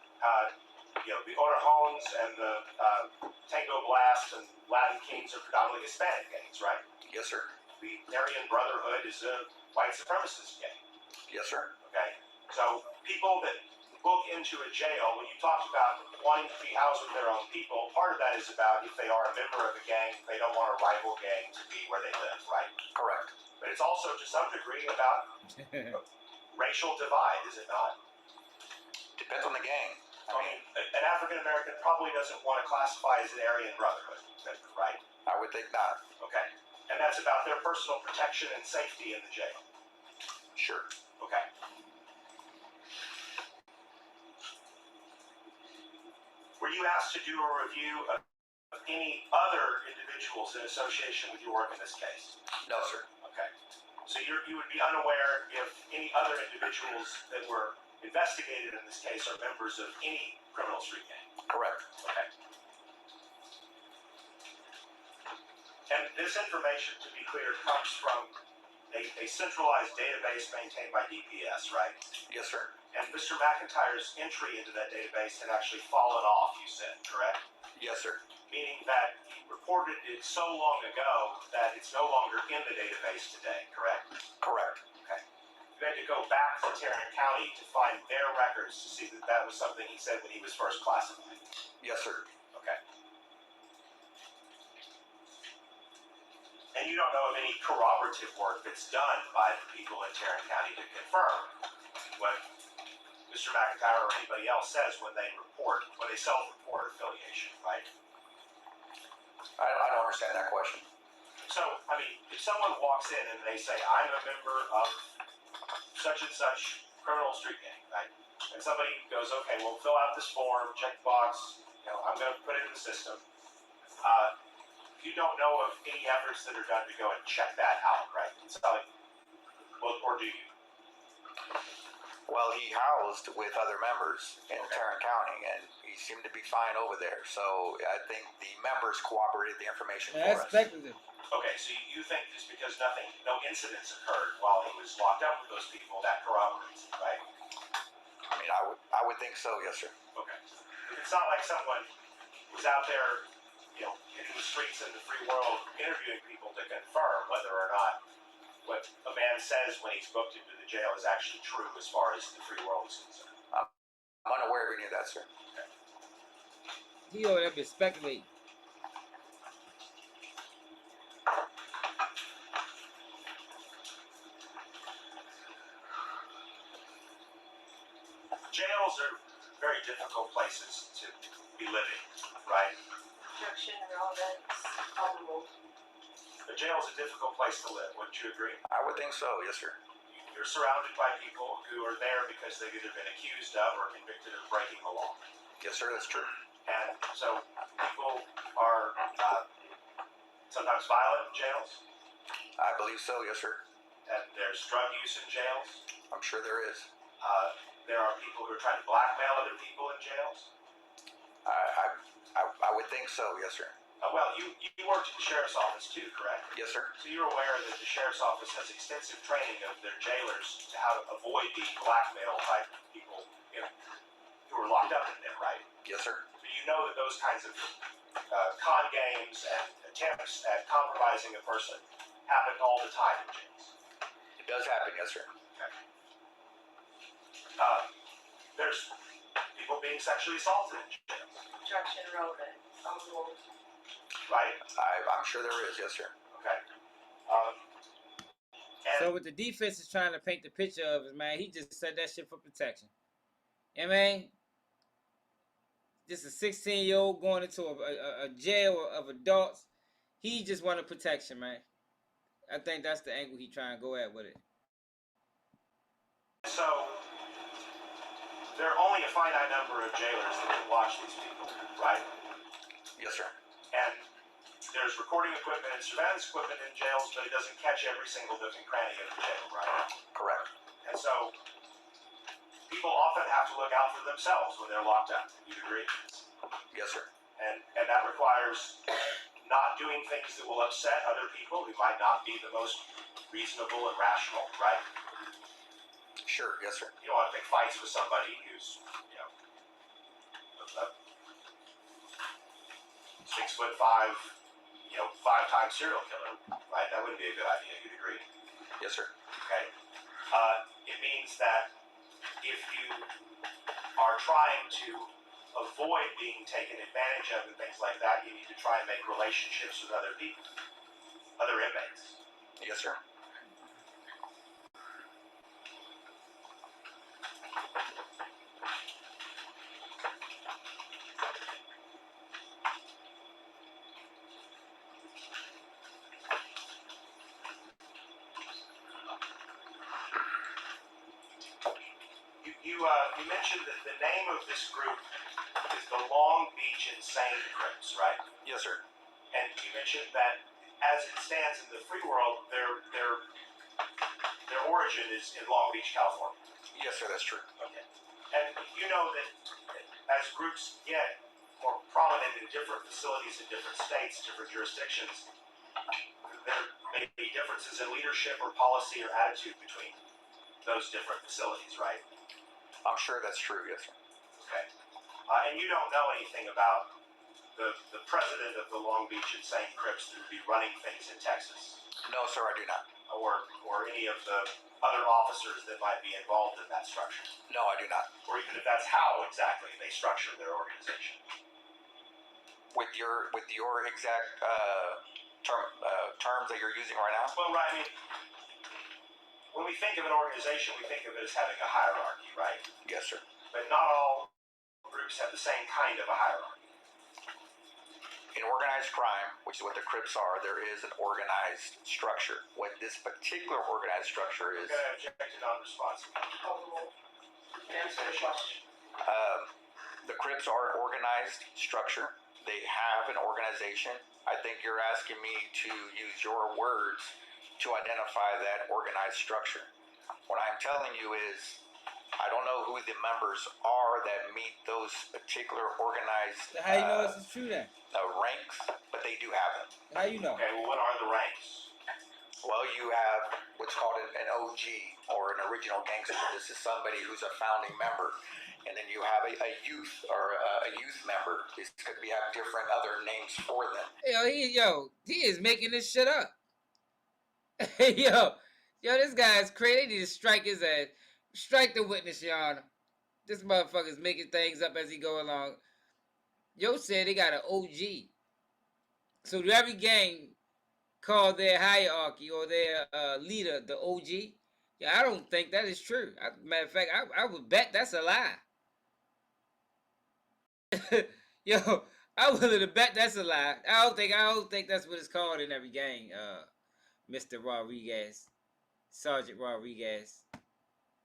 The Orejones and the Tango Blast and Latin Kings are predominantly Hispanic gangs, right? Yes, sir. The Aryan Brotherhood is a white supremacist gang. Yes, sir. Okay? So people that look into a jail, when you talked about wanting to be housed with their own people, part of that is about if they are a member of a gang, they don't want a rival gang to be where they live, right? Correct. But it's also to some degree about racial divide, is it not? Depends on the gang. I mean, an African American probably doesn't want to classify as an Aryan Brotherhood, right? I would think not. Okay. And that's about their personal protection and safety in the jail. Sure. Okay. Were you asked to do a review of any other individuals in association with your work in this case? No, sir. Okay. So you would be unaware if any other individuals that were investigated in this case are members of any criminal street gang? Correct. Okay. And this information, to be clear, comes from a centralized database maintained by DPS, right? Yes, sir. And Mr. McIntyre's entry into that database had actually fallen off, you said, correct? Yes, sir. Meaning that he reported it so long ago that it's no longer in the database today, correct? Correct. Okay. You had to go back to Tarrant County to find their records to see that that was something he said when he was first classified. Yes, sir. Okay. And you don't know of any corroborative work that's done by the people in Tarrant County to confirm what Mr. McIntyre or anybody else says when they self-report affiliation, right? I don't understand that question. So, I mean, if someone walks in and they say, I'm a member of such and such criminal street gang, right? and somebody goes, okay, well, fill out this form, check the box, I'm going to put it in the system. You don't know of any efforts that are done to go and check that out, right? It's like, well, or do you? Well, he housed with other members in Tarrant County, and he seemed to be fine over there. So I think the members cooperated the information for us. Speculative. Okay, so you think just because no incidents occurred while he was locked up with those people, that corroborates it, right? I mean, I would think so, yes, sir. Okay. It's not like someone was out there, in the streets in the free world interviewing people to confirm whether or not what a man says when he's booked into the jail is actually true as far as the free world is concerned. I'm unaware of any of that, sir. Okay. He over there been speculating. Jails are very difficult places to be living, right? Objection, relevance, overruled. A jail is a difficult place to live. Wouldn't you agree? I would think so, yes, sir. You're surrounded by people who are there because they've either been accused of or convicted of breaking the law. Yes, sir, that's true. And so people are sometimes violent in jails. I believe so, yes, sir. And there's drug use in jails. I'm sure there is. There are people who are trying to blackmail other people in jails. I would think so, yes, sir. Well, you worked at the sheriff's office too, correct? Yes, sir. So you're aware that the sheriff's office has extensive training of their jailers to how to avoid being blackmailed by people who are locked up in there, right? Yes, sir. So you know that those kinds of con games and attempts at compromising a person happen all the time in jails. It does happen, yes, sir. Okay. There's people being sexually assaulted in jails. Objection, relevant, overruled. Right? I'm sure there is, yes, sir. Okay. So what the defense is trying to paint the picture of is, man, he just said that shit for protection. You know what I mean? Just a 16-year-old going into a jail of adults. He just wanted protection, man. I think that's the angle he trying to go at with it. So there are only a finite number of jailers that can watch these people, right? Yes, sir. And there's recording equipment and surveillance equipment in jails, but it doesn't catch every single nook and cranny of the jail, right? Correct. And so people often have to look out for themselves when they're locked up. You'd agree? Yes, sir. And that requires not doing things that will upset other people who might not be the most reasonable and rational, right? Sure, yes, sir. You don't want to pick fights with somebody who's, a 6'5", 5-time serial killer, right? That wouldn't be a good idea. You'd agree? Yes, sir. Okay. It means that if you are trying to avoid being taken advantage of and things like that, you need to try and make relationships with other people, other inmates. Yes, sir. You mentioned that the name of this group is the Long Beach Insane Crips, right? Yes, sir. And you mentioned that as it stands in the free world, their origin is in Long Beach, California. Yes, sir, that's true. Okay. And you know that as groups get more prominent in different facilities in different states, different jurisdictions, there may be differences in leadership or policy or attitude between those different facilities, right? I'm sure that's true, yes, sir. Okay. And you don't know anything about the president of the Long Beach Insane Crips that would be running things in Texas? No, sir, I do not. Or any of the other officers that might be involved in that structure? No, I do not. Or even if that's how exactly they structure their organization? With your exact terms that you're using right now? Well, right, I mean, when we think of an organization, we think of it as having a hierarchy, right? Yes, sir. But not all groups have the same kind of a hierarchy. In organized crime, which is what the Crips are, there is an organized structure. What this particular organized structure is... I'm going to object to non-responsive. Answer the question. The Crips are an organized structure. They have an organization. I think you're asking me to use your words to identify that organized structure. What I'm telling you is, I don't know who the members are that meet those particular organized How you know this is true then? Ranks, but they do have them. How you know? Okay, well, what are the ranks? Well, you have what's called an OG, or an original gangster. This is somebody who's a founding member. And then you have a youth, or a youth member. This could have different other names for them. He is making this shit up. yo, this guy's crazy. They need to strike his ass. Strike the witness, Your Honor. This motherfucker's making things up as he go along. Yo said they got an OG. So do every gang call their hierarchy or their leader the OG? Yeah, I don't think that is true. Matter of fact, I would bet that's a lie. Yo, I'm willing to bet that's a lie. I don't think that's what it's called in every gang, Mr. Rodriguez. Sergeant Rodriguez.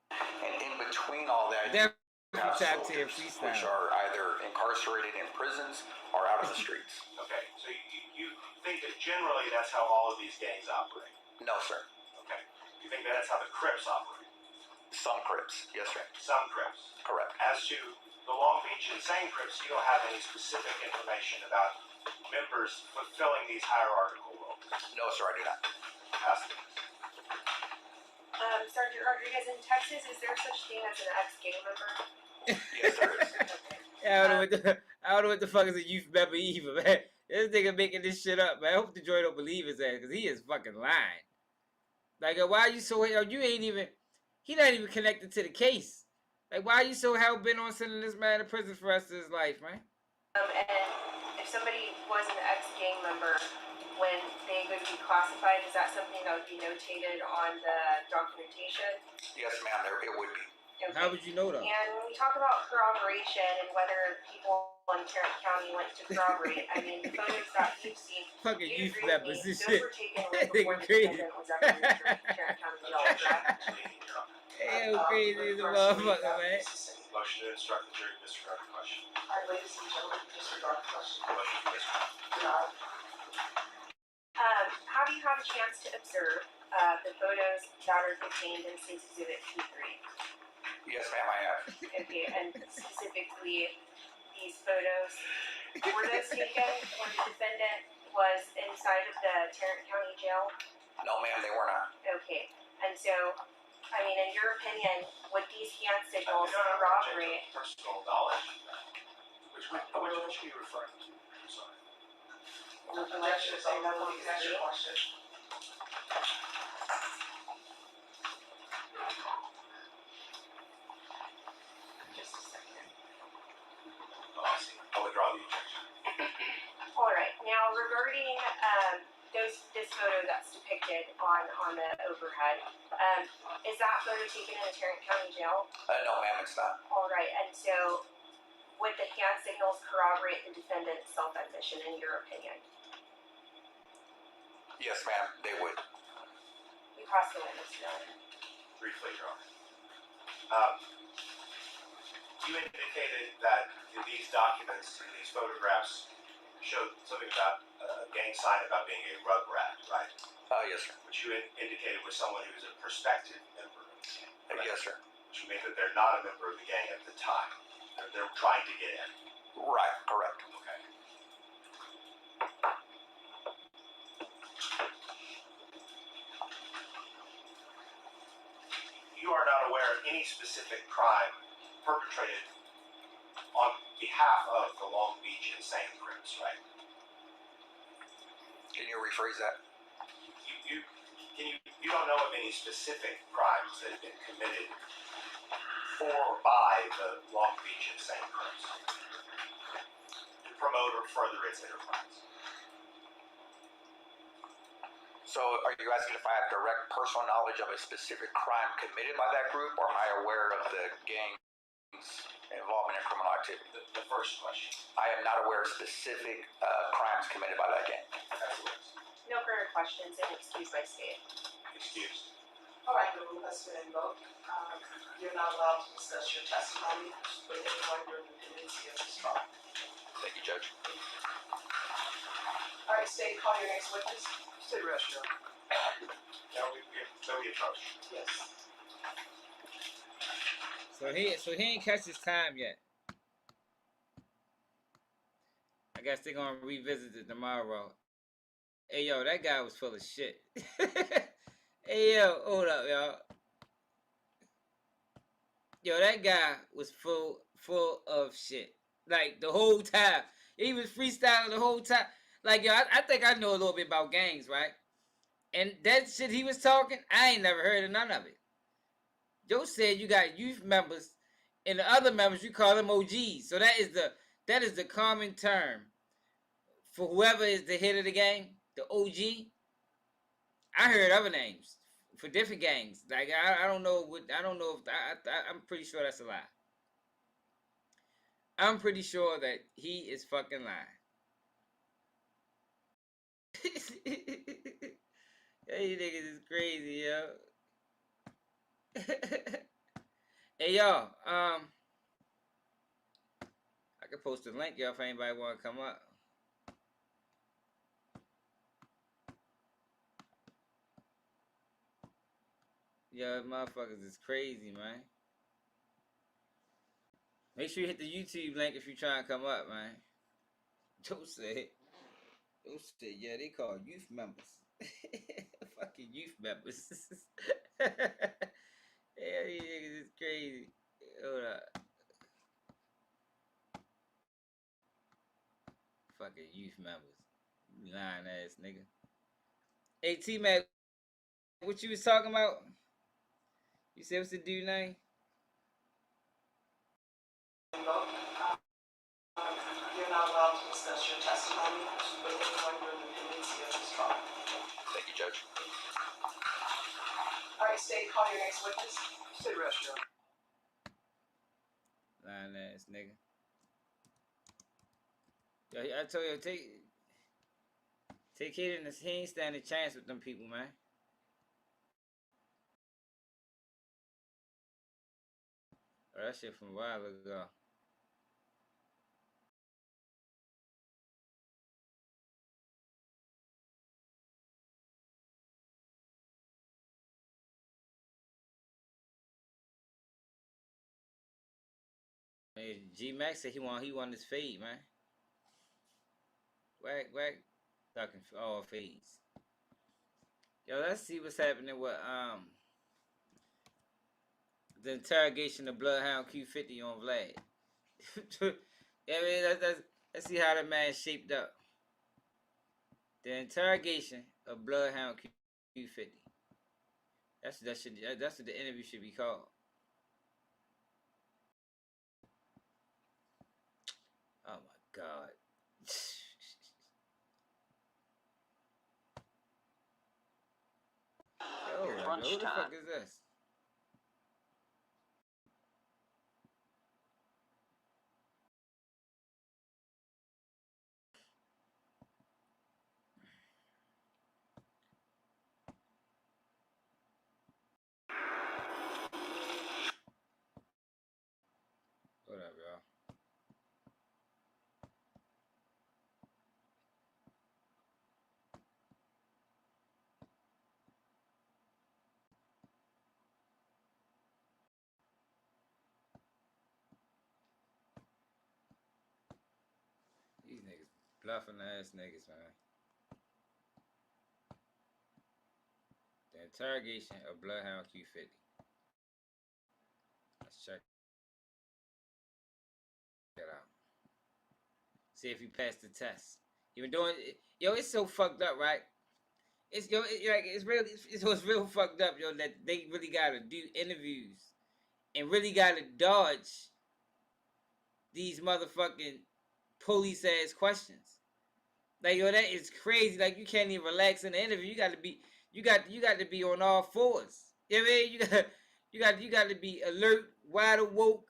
And in between all that, you have soldiers which are either incarcerated in prisons or out on the streets. Okay, so you think that generally that's how all of these gangs operate? No, sir. Okay. You think that that's how the Crips operate? Some Crips, yes, sir. Some Crips. Correct. As to the Long Beach Insane Crips, you don't have any specific information about members fulfilling these hierarchical roles? No, sir, I do not. Sergeant Rodriguez, in Texas, is there such thing as an ex-gang member? Yes, there is. I don't know what the fuck is a youth member either, man. This nigga making this shit up, man. I hope the joint don't believe his ass, because he is fucking lying. Like, why are you so... You ain't even... He not even connected to the case. Like, why are you so hell-bent on sending this man to prison for the rest of his life, man? And if somebody was an ex-gang member, when they would be classified, is that something that would be notated on the documentation? Yes, ma'am, it would be. Okay. How would you know that? And when we talk about corroboration and whether people in Tarrant County went to corroborate, I mean, the photos that you've seen, fucking you youth agree with members me, and those shit. were taken away before the defendant was ever returned to Tarrant County Jail, correct? Hell crazy as a motherfucker, man. Motion to instruct the jury to disregard the question. Ladies and gentlemen, disregard the question. Motion to disregard. Denied. Have you had a chance to observe the photos that are contained in State's Exhibit P3? Yes, ma'am, I have. Okay, and specifically these photos, were those taken when the defendant was inside of the Tarrant County Jail? No, ma'am, they were not. Okay, and so, I mean, in your opinion, would these hand signals corroborate? Personal knowledge. Which are you referring to? I'm sorry. Objection is on the please answer your question. Just a second. Oh, I see. I'll withdraw the objection. All right, now regarding this photo that's depicted on the overhead, is that photo taken in the Tarrant County Jail? No, ma'am, it's not. All right, and so would the hand signals corroborate the defendant's self-admission in your opinion? Yes, ma'am, they would. You cross the witness, Your Honor. Briefly, Your Honor. You indicated that these documents, these photographs, showed something about a gang sign about being a rug rat, right? Yes, sir. Which you indicated was someone who was a prospective member of the gang. Right? Yes, sir. Which means that they're not a member of the gang at the time. They're trying to get in. Right, correct. Okay. You are not aware of any specific crime perpetrated on behalf of the Long Beach Insane Crips, right? Can you rephrase that? You don't know of any specific crimes that have been committed for or by the Long Beach Insane Crips to promote or further its enterprise. So are you asking if I have direct personal knowledge of a specific crime committed by that group, or am I aware of the gang's involvement in criminal activity? The first question. I am not aware of specific crimes committed by that gang. That's the list. No further questions and excused by state. Excused. All right, the room has been invoked. You're not allowed to discuss your testimony with anyone during the pendency of this trial. Thank you, Judge. All right, State, call your next witness. State rest, Your Honor. Now we approach. Yes. So he ain't catch his time yet. I guess they're gonna revisit it tomorrow. Hey yo, that guy was full of shit. Hey yo, hold up, y'all. Yo, that guy was full of shit. Like the whole time. He was freestyling the whole time. Like yo, I think I know a little bit about gangs, right? And that shit he was talking, I ain't never heard of none of it. Joe said you got youth members, and the other members you call them OGs. So that is the common term for whoever is the head of the gang, the OG. I heard other names for different gangs. Like I don't know what I don't know if I'm pretty sure that's a lie. I'm pretty sure that he is fucking lying. Hey, you niggas is crazy, yo. Hey, y'all. I could post a link, y'all, if anybody want to come up. Yo, motherfuckers is crazy, man. Make sure you hit the YouTube link if you try to come up, man. Joe said, yeah, they call youth members. Fucking youth members. Yeah, these niggas is crazy. Hold up. Fucking youth members. Lying ass nigga. Hey, T-Mac, what you was talking about? You said what's the dude name? You're not allowed to discuss your testimony with anyone during the pendency of this trial. Thank you, Judge. All right, State, call your next witness. State rest, Your Lying Honor. ass nigga. Yo, I told you, Tay-K and he ain't standing a chance with them people, man. Oh, that shit from a while ago. Hey, G-Max said he won his fade, man. Wack, talking all fades. Yo, let's see what's happening with the interrogation of Bloodhound Q50 on Vlad. Yeah, I mean, let's see how that man shaped up. The interrogation of Bloodhound Q50. That's what the interview should be called. Oh my God. Yo, who the fuck is this? What up, y'all? These niggas bluffing ass niggas, man. The interrogation of Bloodhound Q50. Let's check that out. See if you pass the test. You been doing it. Yo, it's so fucked up, right? It's real fucked up, yo, that they really gotta do interviews and really gotta dodge these motherfucking police ass questions. Like, yo, that is crazy. Like, you can't even relax in the interview. You got to be on all fours. You know what I mean? You got to be alert, wide awake,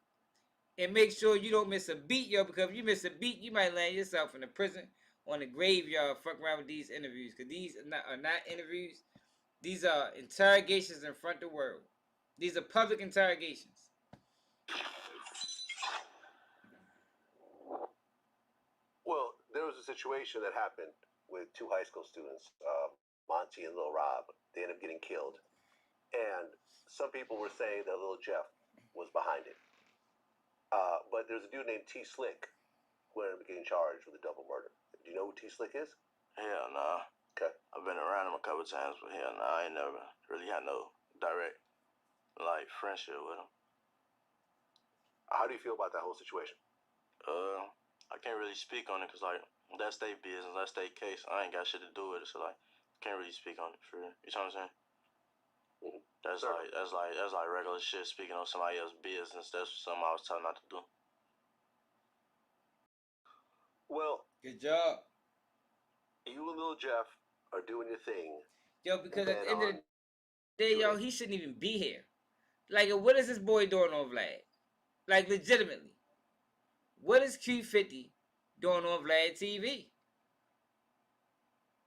and make sure you don't miss a beat, yo. Because if you miss a beat, you might land yourself in a prison or in a graveyard. Fuck around with these interviews, because these are not interviews. These are interrogations in front of the world. These are public interrogations. Well, there was a situation that happened with two high school students, Monty and Lil Rob. They ended up getting killed. And some people were saying that Lil Jeff was behind it. But there's a dude named T Slick who ended up getting charged with a double murder. Do you know who T Slick is? Hell nah. Okay. I've been around him a couple times, but hell nah, I ain't never really had no direct, like, friendship with him. How do you feel about that whole situation? I can't really speak on it because, like, that's their business, that's their case. I ain't got shit to do with it, so, like, can't really speak on it for real. You know what I'm saying? Mm-hmm. That's like regular shit. Speaking on somebody else's business, that's something I was telling not to do. Well, good job. You and Lil Jeff are doing your thing. Yo, because at the end of the day, yo, he shouldn't even be here. Like, what is this boy doing on Vlad? Like, legitimately. What is Q50 doing on Vlad TV?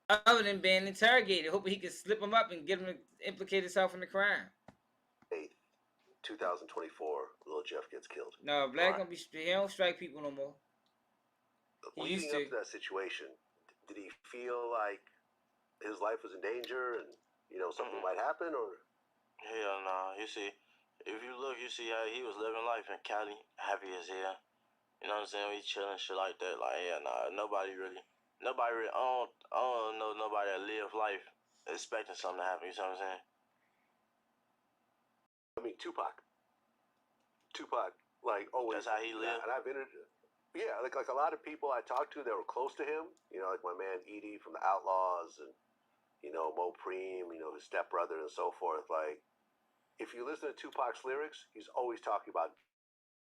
Other than being interrogated, hoping he can slip him up and get him to implicate himself in the crime. 8th, 2024, Lil Jeff gets killed. No, Vlad gonna be, he don't strike people no more. Leading up to that situation, did he feel like his life was in danger and, you know, something might happen, or? Hell nah. You see, if you look, you see how he was living life in Cali, happy as hell. You know what I'm saying? We chilling, shit like that. Like, yeah, nah, nobody really, I don't know nobody that live life expecting something to happen. You know what I'm saying? I mean, Tupac, like, always. That's how he lived. And I've interviewed, yeah, like a lot of people I talked to that were close to him, you know, like my man Edie from the Outlaws and, you know, Mo Preem, you know, his stepbrother and so forth. Like, if you listen to Tupac's lyrics, he's always talking about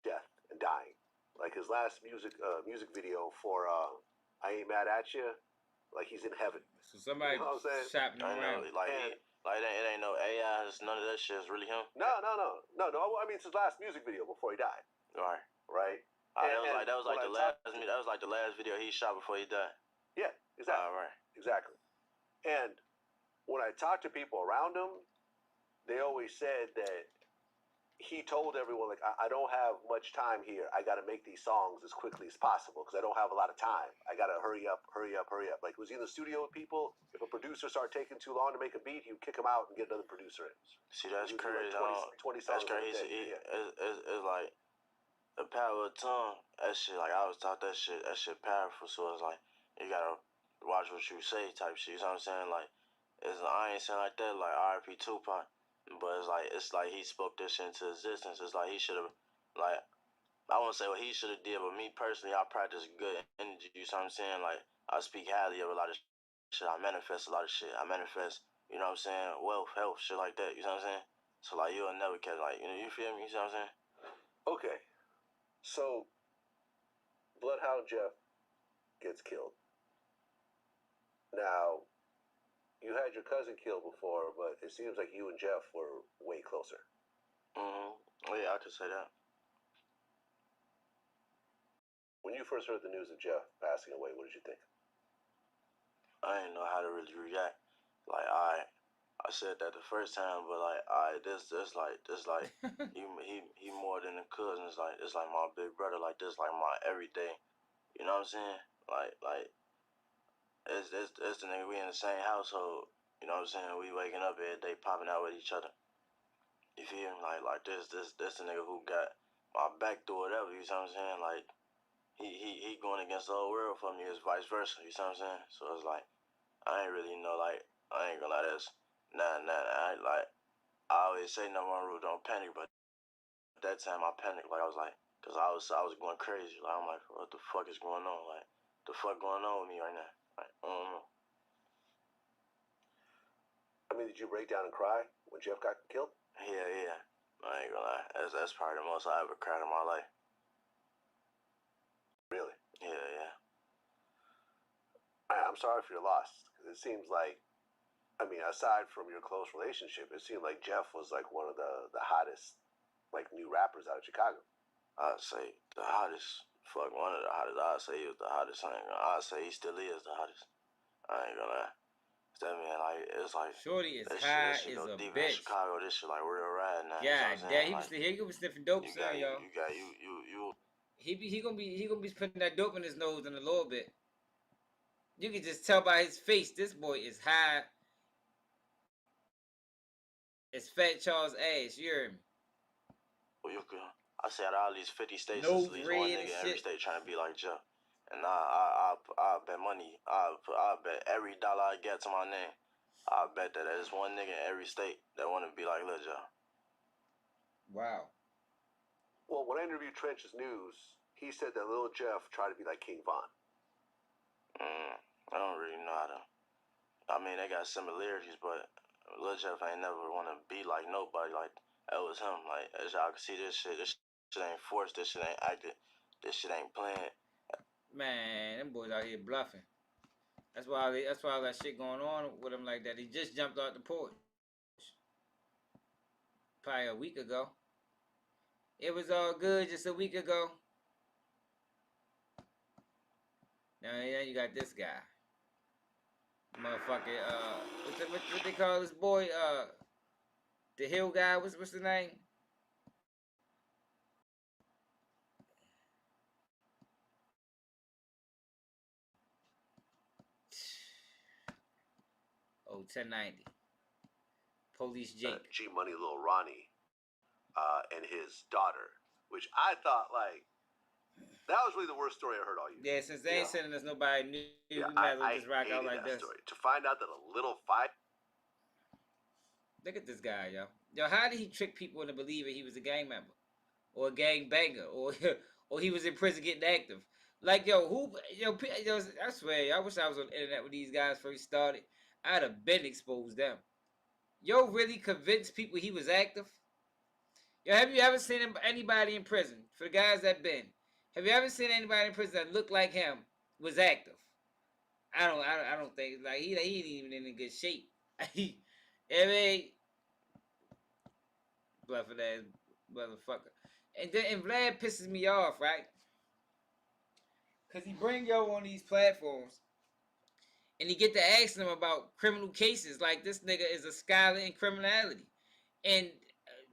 death and dying. Like his last music video for I Ain't Mad at You, like he's in heaven. So somebody, you know what I'm saying? Shopping around. Like it ain't no AI, none of that shit is really him. No. I mean, it's his last music video before he died. Right. That was like the last video he shot before he died. Yeah, exactly. Right. Exactly. And when I talked to people around him, they always said that he told everyone, like, I don't have much time here. I got to make these songs as quickly as possible because I don't have a lot of time. I got to hurry up. Like, was he in the studio with people? If a producer started taking too long to make a beat, he would kick him out and get another producer in. See, that's crazy. Like 20 songs. That's crazy. It's like the power of tongue. That shit, like, I was taught that shit powerful. So it's like, you got to watch what you say type shit. You know what I'm saying? Like, I ain't saying like that, like R.I.P. Tupac. But it's like he spoke this shit into existence. It's like he should have, like, I won't say what he should have did, but me personally, I practice good energy. You know what I'm saying? Like, I speak highly of a lot of shit. I manifest a lot of shit. I manifest, you know what I'm saying, wealth, health, shit like that. You know what I'm saying? So, like, you'll never catch, like, you know, you feel me? You know what I'm saying? Okay. So, Bloodhound Jeff gets killed. Now, you had your cousin killed before, but it seems like you and Jeff were way closer. Yeah, I could say that. When you first heard the news of Jeff passing away, what did you think? I didn't know how to really react. Like, I said that the first time, but like, this like he more than a cousin. It's like my big brother. Like, this like my everyday. You know what I'm saying? Like, it's the nigga. We in the same household. You know what I'm saying? We waking up every day, popping out with each other. You feel me? Like this the nigga who got my back through whatever. You know what I'm saying? Like, he going against the whole world for me. It's vice versa. You know what I'm saying? So it's like, I ain't really know. Like, I ain't gonna lie. That's nah. I always say number one rule, don't panic. But at that time, I panicked. Like, I was like, cause I was going crazy. Like, I'm like, what the fuck is going on? Like, the fuck going on with me right now? Like, I don't know. I mean, did you break down and cry when Jeff got killed? Yeah. I ain't gonna lie. That's probably the most I ever cried in my life. Really? Yeah. I'm sorry for your loss. It seems like, I mean, aside from your close relationship, it seemed like Jeff was like one of the hottest, like, new rappers out of Chicago. I'd say the hottest. Fuck, one of the hottest. I'd say he was the hottest. I'd say he still is the hottest. I ain't gonna lie. That man, like, it's like Shorty is that high shit is go a deep in bitch. Chicago. This shit like real rad now. Yeah, You know what I'm damn, saying? he was sniffing dope, son, y'all. You. He gonna be putting that dope in his nose in a little bit. You can just tell by his face, this boy is high. It's Fat Charles ass. You heard me? Well, you can. I said all these 50 states, Nose there's at least red one and nigga in every shit. state trying to be like Joe. And I bet money. I bet every dollar I get to my name, I bet that there's one nigga in every state that want to be like Lil Joe. Wow. Well, when I interviewed Trench's News, he said that Lil Jeff tried to be like King Von. I don't really know how to. I mean, they got similarities, but Lil Jeff ain't never want to be like nobody. Like, that was him. Like, as y'all can see, this shit ain't forced. This shit ain't acted. This shit ain't planned. Man, them boys out here bluffing. That's why all that shit going on with him like that. He just jumped out the porch. Probably a week ago. It was all good just a week ago. Now you got this guy. Motherfucker, what they call this boy? The Hill guy, what's the name? Oh, 1090. Police Jake. G Money Lil Ronnie, and his daughter, which I thought, like, that was really the worst story I heard all year. Yeah, since they ain't sending us nobody new, yeah, we might as well just rock out like this. Story. To find out that a little fight. Look at this guy, yo. Yo, how did he trick people into believing he was a gang member? Or a gang banger? Or he was in prison getting active? Like, yo, I swear, I wish I was on the internet when these guys first started. I'd have been exposed them. Yo, really convinced people he was active? Yo, have you ever seen anybody in prison? For the guys that been, have you ever seen anybody in prison that looked like him was active? I don't think, like, he ain't even in good shape. I mean, bluffing ass motherfucker. And Vlad pisses me off, right? Cause he bring yo on these platforms, and he get to asking him about criminal cases. Like, this nigga is a scholar in criminality, and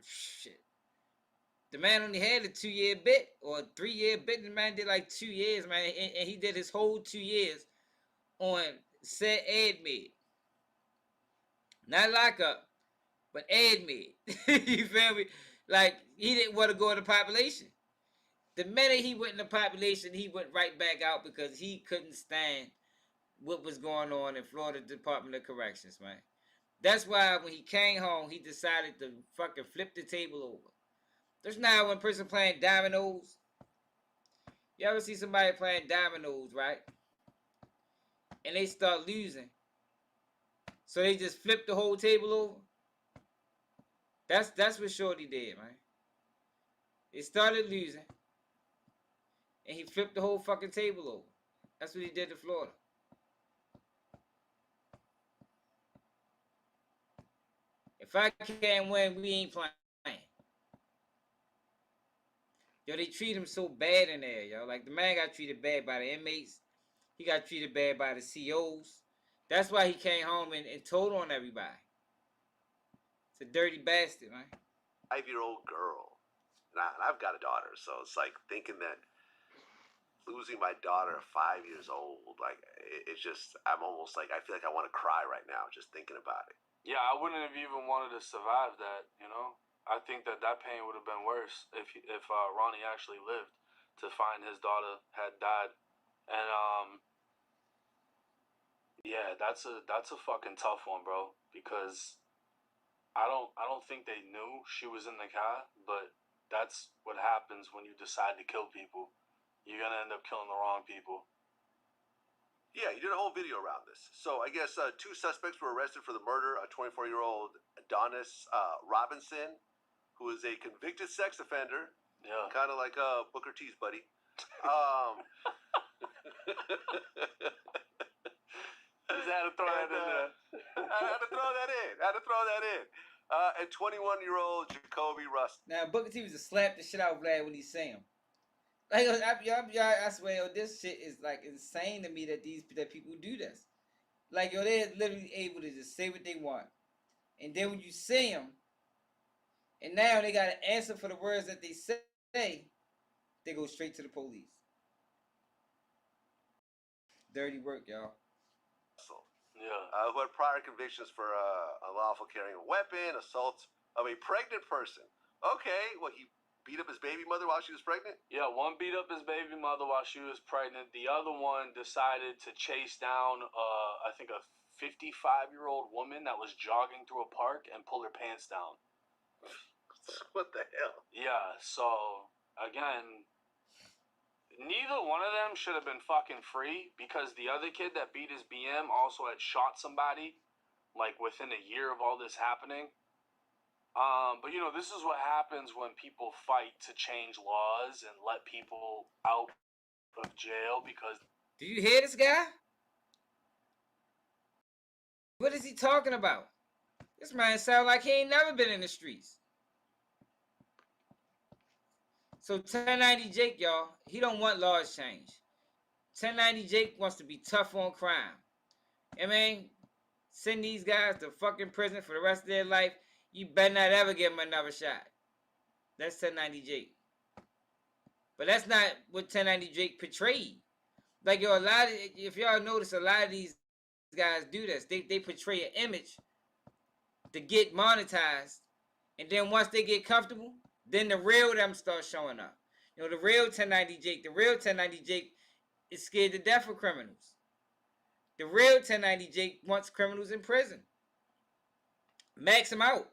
shit. The man only had a 2-year bit or a 3-year bit. The man did like 2 years, man, and he did his whole 2 years on said admit, not lockup, but admit. You feel me? Like, he didn't want to go in the population. The minute he went in the population, he went right back out because he couldn't stand what was going on in Florida Department of Corrections, man. That's why when he came home, he decided to fucking flip the table over. There's now one person playing dominoes. You ever see somebody playing dominoes, right? And they start losing. So they just flip the whole table over. That's what Shorty did, man. They started losing. And he flipped the whole fucking table over. That's what he did to Florida. If I can't win, we ain't playing. Yo, they treat him so bad in there, yo. Like, the man got treated bad by the inmates. He got treated bad by the COs. That's why he came home and told on everybody. It's a dirty bastard, man. 5-year-old girl. And I've got a daughter, so it's like thinking that losing my daughter 5 years old, like, it's just, I'm almost like, I feel like I want to cry right now just thinking about it. Yeah, I wouldn't have even wanted to survive that, you know? I think that pain would have been worse if Ronnie actually lived to find his daughter had died. And yeah, that's a fucking tough one, bro, because I don't think they knew she was in the car, but that's what happens when you decide to kill people. You're going to end up killing the wrong people. Yeah, you did a whole video around this. So I guess 2 suspects were arrested for the murder of 24-year-old Adonis Robinson, who is a convicted sex offender. Yeah. Kind of like Booker T's buddy. Just had to throw that in there. I had to throw that in. And 21-year-old Jacoby Russ. Now, Booker T was to slap the shit out of Vlad when he see him. Like, I swear, this shit is like insane to me that people do this. Like, yo, they're literally able to just say what they want. And then when you see them, and now they got to answer for the words that they say, they go straight to the police. Dirty work, y'all. Yeah. Who had prior convictions for unlawful carrying a weapon, assault of a pregnant person. Okay, well, he beat up his baby mother while she was pregnant? Yeah, one beat up his baby mother while she was pregnant. The other one decided to chase down, I think, a 55-year-old woman that was jogging through a park and pull her pants down. What the hell? Yeah, so, again, neither one of them should have been fucking free because the other kid that beat his BM also had shot somebody, like, within a year of all this happening. But, you know, this is what happens when people fight to change laws and let people out of jail because... Do you hear this guy? What is he talking about? This man sound like he ain't never been in the streets. So 1090 Jake, y'all, he don't want laws change. 1090 Jake wants to be tough on crime. I mean, send these guys to fucking prison for the rest of their life. You better not ever give them another shot. That's 1090 Jake. But that's not what 1090 Jake portrayed. Like, yo, if y'all notice, a lot of these guys do this. They portray an image to get monetized. And then once they get comfortable, then the real them start showing up. You know, the real 1090 Jake is scared to death of criminals. The real 1090 Jake wants criminals in prison. Max them out.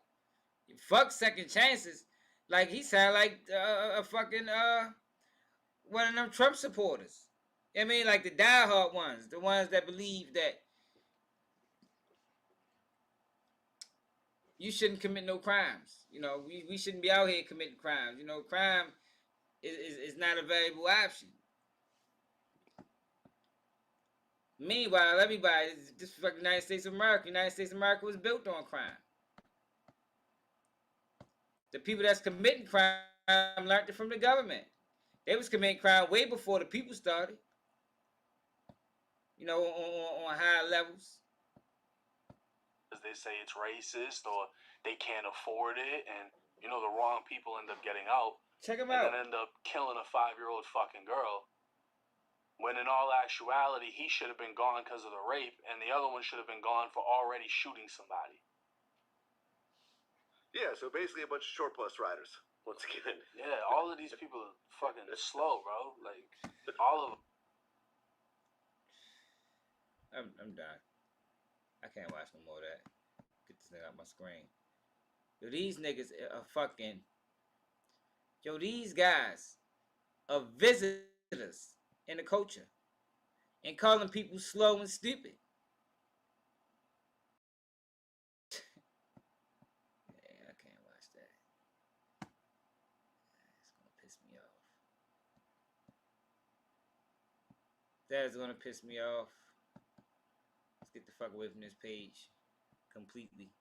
Fuck second chances. Like, he sound like a fucking one of them Trump supporters. I mean, like the diehard ones, the ones that believe that you shouldn't commit no crimes. You know, we shouldn't be out here committing crimes. You know, crime is not a valuable option. Meanwhile, everybody, this fucking United States of America. United States of America was built on crime. The people that's committing crime learned it from the government. They was committing crime way before the people started. You know, on higher levels. Because they say it's racist or they can't afford it, and, you know, the wrong people end up getting out. Check them out. And then end up killing a 5-year-old fucking girl. When in all actuality, he should have been gone because of the rape, and the other one should have been gone for already shooting somebody. Yeah, so basically a bunch of short bus riders, once again. Yeah, all of these people are fucking slow, bro. Like, all of them. I'm done. I can't watch no more of that. Get this nigga out my screen. Yo, these niggas are fucking... Yo, these guys are visitors in the culture and calling people slow and stupid. Yeah, I can't watch that. It's gonna piss me off. That is gonna piss me off. Let's get the fuck away from this page completely.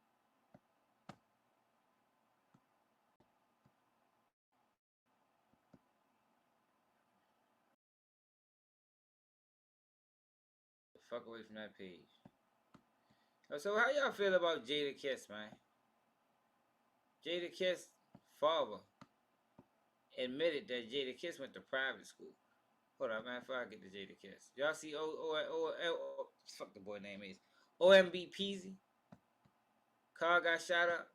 Fuck away from that page. So how y'all feel about Jadakiss, man? Jadakiss' father admitted that Jadakiss went to private school. Hold on, man, before I get to Jadakiss. Y'all see fuck the boy name is OMB Peasy? Car got shot up.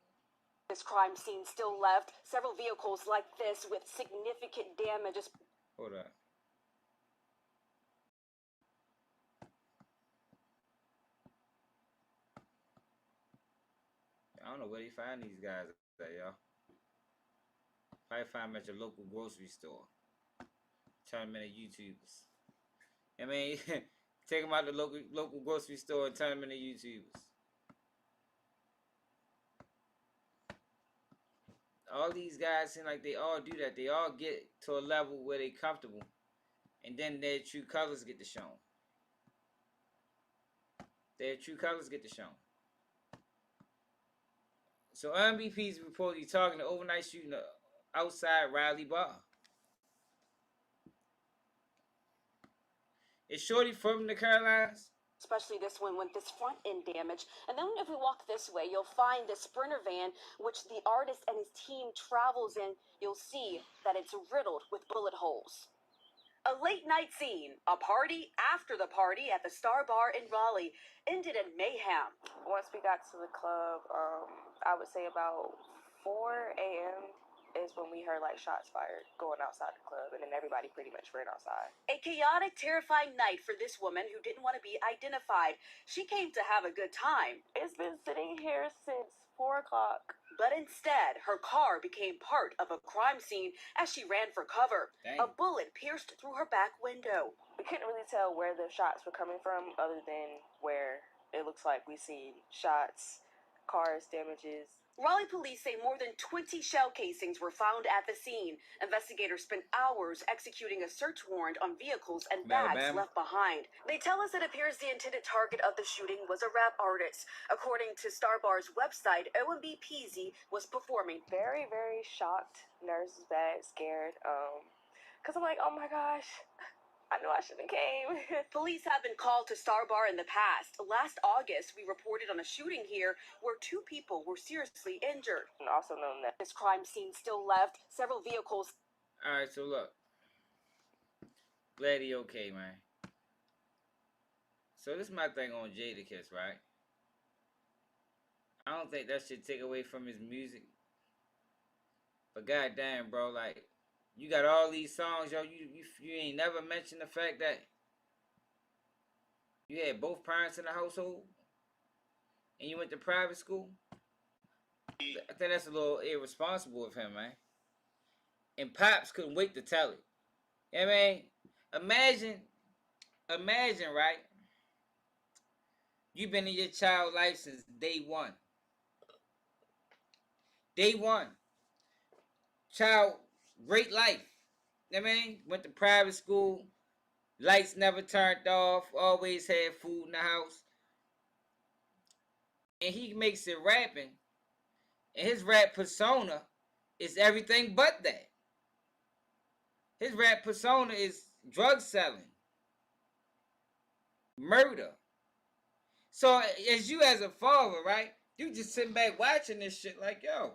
This crime scene still left several vehicles like this with significant damages. Hold on. I don't know where they find these guys at, y'all. Probably find them at your local grocery store. Turn them into YouTubers. I mean, take them out to the local grocery store and turn them into YouTubers. All these guys seem like they all do that. They all get to a level where they comfortable. And then their true colors get to shown. Their true colors get to shown. So MVP is reportedly talking to overnight shooting outside Riley Bar. Is Shorty from the Carolinas? especially this one with this front end damage. And then if we walk this way, you'll find the Sprinter van, which the artist and his team travels in. You'll see that it's riddled with bullet holes. A late night scene, a party after the party at the Star Bar in Raleigh, ended in mayhem. Once we got to the club, I would say about 4 a.m. is when we heard like shots fired going outside the club, and then everybody pretty much ran outside. A chaotic, terrifying night for this woman who didn't want to be identified. She came to have a good time. It's been sitting here since 4 o'clock. But instead, her car became part of a crime scene as she ran for cover. Dang. A bullet pierced through her back window. We couldn't really tell where the shots were coming from other than where it looks like we seen shots, cars, damages. Raleigh police say more than 20 shell casings were found at the scene. Investigators spent hours executing a search warrant on vehicles and bags left behind. They tell us it appears the intended target of the shooting was a rap artist. According to Star Bar's website, OMB Peasy was performing. Very, very shocked, nervous, bad, scared. Because I'm like, oh my gosh, I knew I shouldn't have came. Police have been called to Star Bar in the past. Last August, we reported on a shooting here where 2 people were seriously injured. And also known that this crime scene still left several vehicles. All right, so look. Glad he okay, man. So this is my thing on Jadakiss, right? I don't think that should take away from his music. But goddamn, bro, like, you got all these songs, yo. You ain't never mentioned the fact that you had both parents in the household and you went to private school. I think that's a little irresponsible of him, man. And Pops couldn't wait to tell it. You know what I mean? Imagine, right? You've been in your child life since day one. Day one. Child, great life. You know what I mean? Went to private school. Lights never turned off. Always had food in the house. And he makes it rapping. And his rap persona is everything but that. His rap persona is drug selling. Murder. So as you as a father, right? You just sitting back watching this shit like, yo.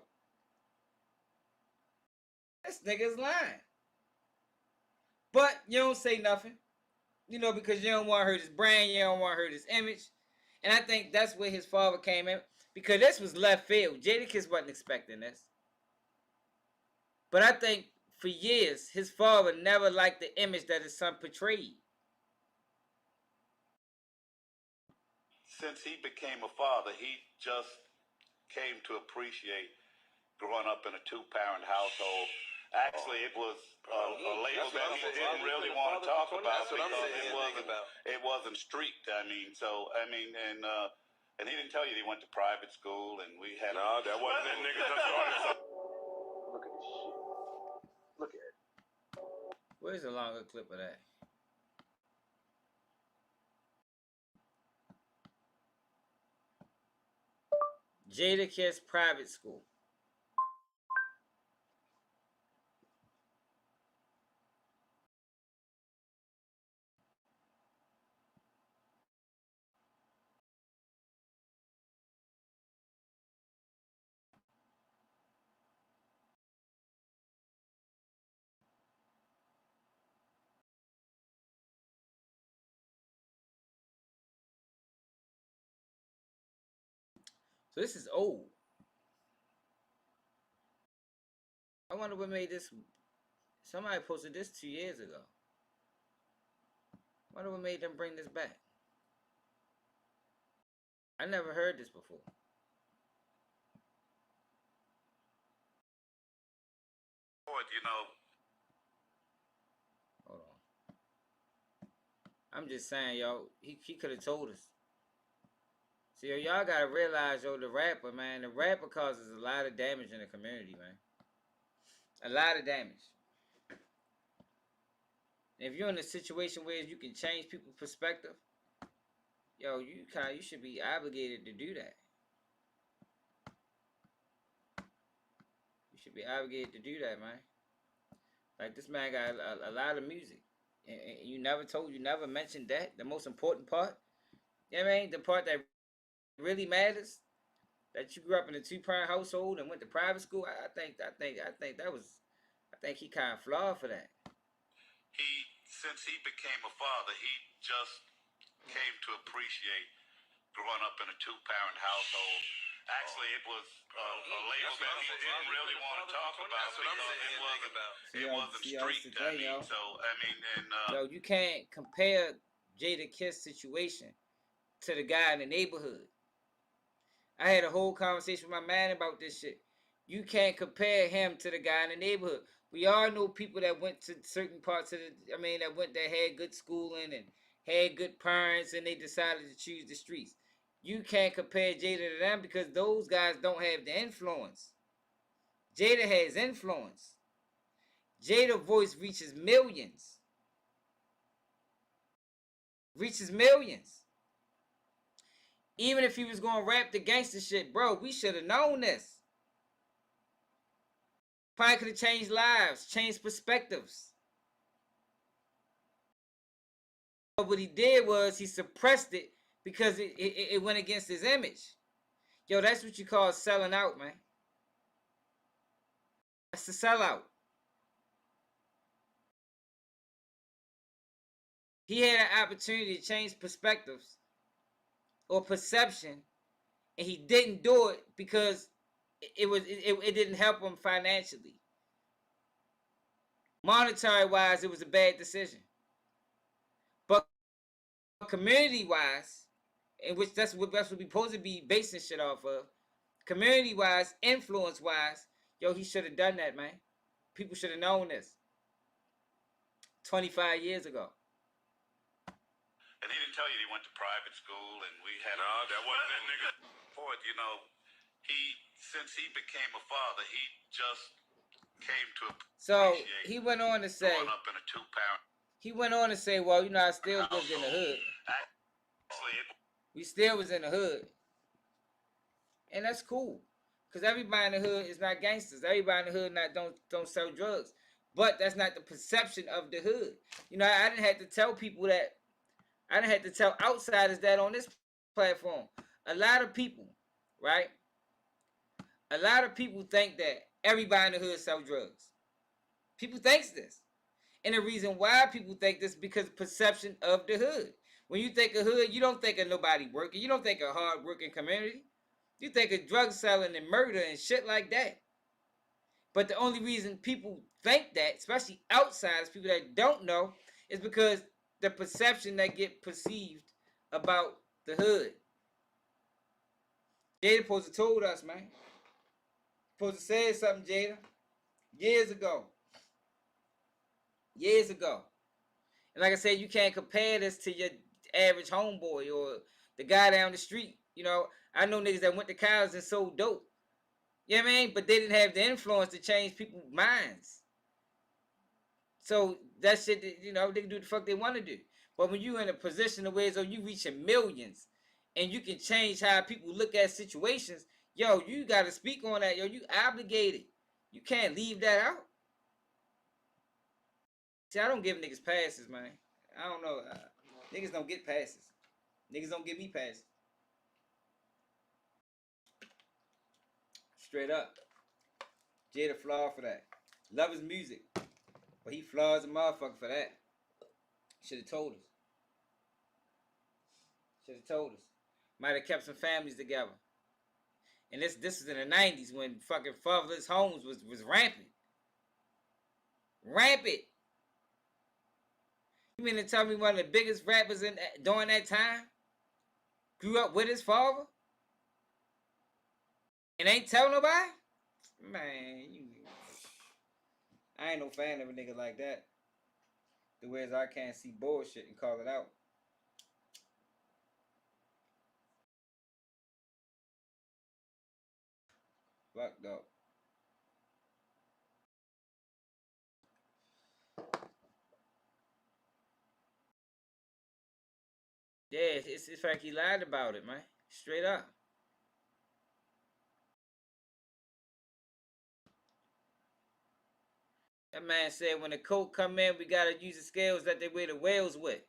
This nigga's lying. But you don't say nothing. You know, because you don't want to hurt his brand. You don't want to hurt his image. And I think that's where his father came in. Because this was left field. Jadakiss wasn't expecting this. But I think for years, his father never liked the image that his son portrayed. Since he became a father, he just came to appreciate growing up in a 2-parent household. Actually, it was a label that he didn't really want to talk about because it wasn't streaked. I mean, and he didn't tell you he went to private school, and we had. No, that wasn't that nigga just started. Look at this shit. Look at it. Where's the longer clip of that? Jadakiss private school. So this is old. I wonder what made this. Somebody posted this 2 years ago. I wonder what made them bring this back. I never heard this before. You know. Hold on. I'm just saying, yo, he could have told us. See, yo, y'all gotta realize, yo, the rapper causes a lot of damage in the community, man. A lot of damage. If you're in a situation where you can change people's perspective, yo, you should be obligated to do that. You should be obligated to do that, man. Like, this man got a lot of music. And you never mentioned that, the most important part. You know what I mean? The part that really matters, that you grew up in a two-parent household and went to private school. I think he kind of flawed for that. Since he became a father, he just came to appreciate growing up in a two-parent household. Actually, it was a label that he didn't really want to talk about because it wasn't street. I mean, so I mean, and yo, you can't compare Jadakiss situation to the guy in the neighborhood. I had a whole conversation with my man about this shit. You can't compare him to the guy in the neighborhood. We all know people that went to certain parts of the, that had good schooling and had good parents and they decided to choose the streets. You can't compare Jada to them because those guys don't have the influence. Jada has influence. Jada's voice reaches millions. Even if he was going to rap the gangster shit, bro, we should have known this. Probably could have changed lives, changed perspectives. But what he did was he suppressed it because it went against his image. Yo, that's what you call selling out, man. That's a sellout. He had an opportunity to change perspectives or perception, and he didn't do it because it didn't help him financially. Monetary wise, it was a bad decision. But community wise, in which that's what we're supposed to be basing shit off of, community wise, influence wise, yo, he should have done that, man. People should have known this 25 years ago. And he didn't tell you he went to private school, and we had that wasn't that nigga. You know, since he became a father, he just came to appreciate. So he went on to say, growing up in a two-parent. He went on to say, well, I still lived in the hood. We still was in the hood. And that's cool. Because everybody in the hood is not gangsters. Everybody in the hood don't sell drugs. But that's not the perception of the hood. I didn't have to tell people that. I didn't have to tell outsiders that on this platform. A lot of people, right? A lot of people think that everybody in the hood sells drugs. People think this. And the reason why people think this is because of perception of the hood. When you think of hood, you don't think of nobody working. You don't think of hard-working community. You think of drug selling and murder and shit like that. But the only reason people think that, especially outsiders, people that don't know, is because the perception that get perceived about the hood. Jada supposed to told us, man. Supposed to say something, Jada. Years ago. And like I said, you can't compare this to your average homeboy or the guy down the street. I know niggas that went to college and sold dope. You know what I mean? But they didn't have the influence to change people's minds. So that shit, they can do the fuck they want to do. But when you in a position of where you reaching millions and you can change how people look at situations, yo, you got to speak on that. Yo, you obligated. You can't leave that out. See, I don't give niggas passes, man. I don't know. Niggas don't get passes. Niggas don't give me passes. Straight up. Jada flawed for that. Love his music. But he flaws a motherfucker for that. Should have told us. Might have kept some families together. And this is in the 90s when fucking fatherless homes was rampant. You mean to tell me one of the biggest rappers during that time grew up with his father? And ain't tell nobody? Man, I ain't no fan of a nigga like that. The ways I can't see bullshit and call it out. Fucked up. Yeah, it's like he lied about it, man. Straight up. That man said when the coke come in, we gotta use the scales that they weigh the whales with.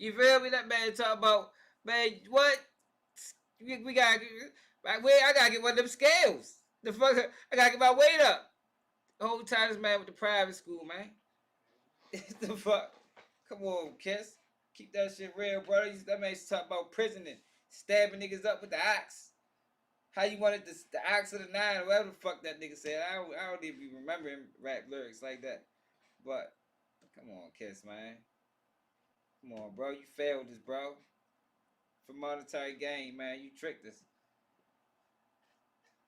You feel me? That man talk about, man, what? We gotta, I gotta get one of them scales. The fuck, I gotta get my weight up. The whole time this man with the private school, man. The fuck? Come on, Kiss. Keep that shit real, brother. That man used to talk about prisoning, stabbing niggas up with the axe. How you wanted the axe of the nine, or whatever the fuck that nigga said. I don't even be remembering rap lyrics like that. But come on, Kiss, man. Come on, bro. You failed us, bro. For monetary gain, man. You tricked us.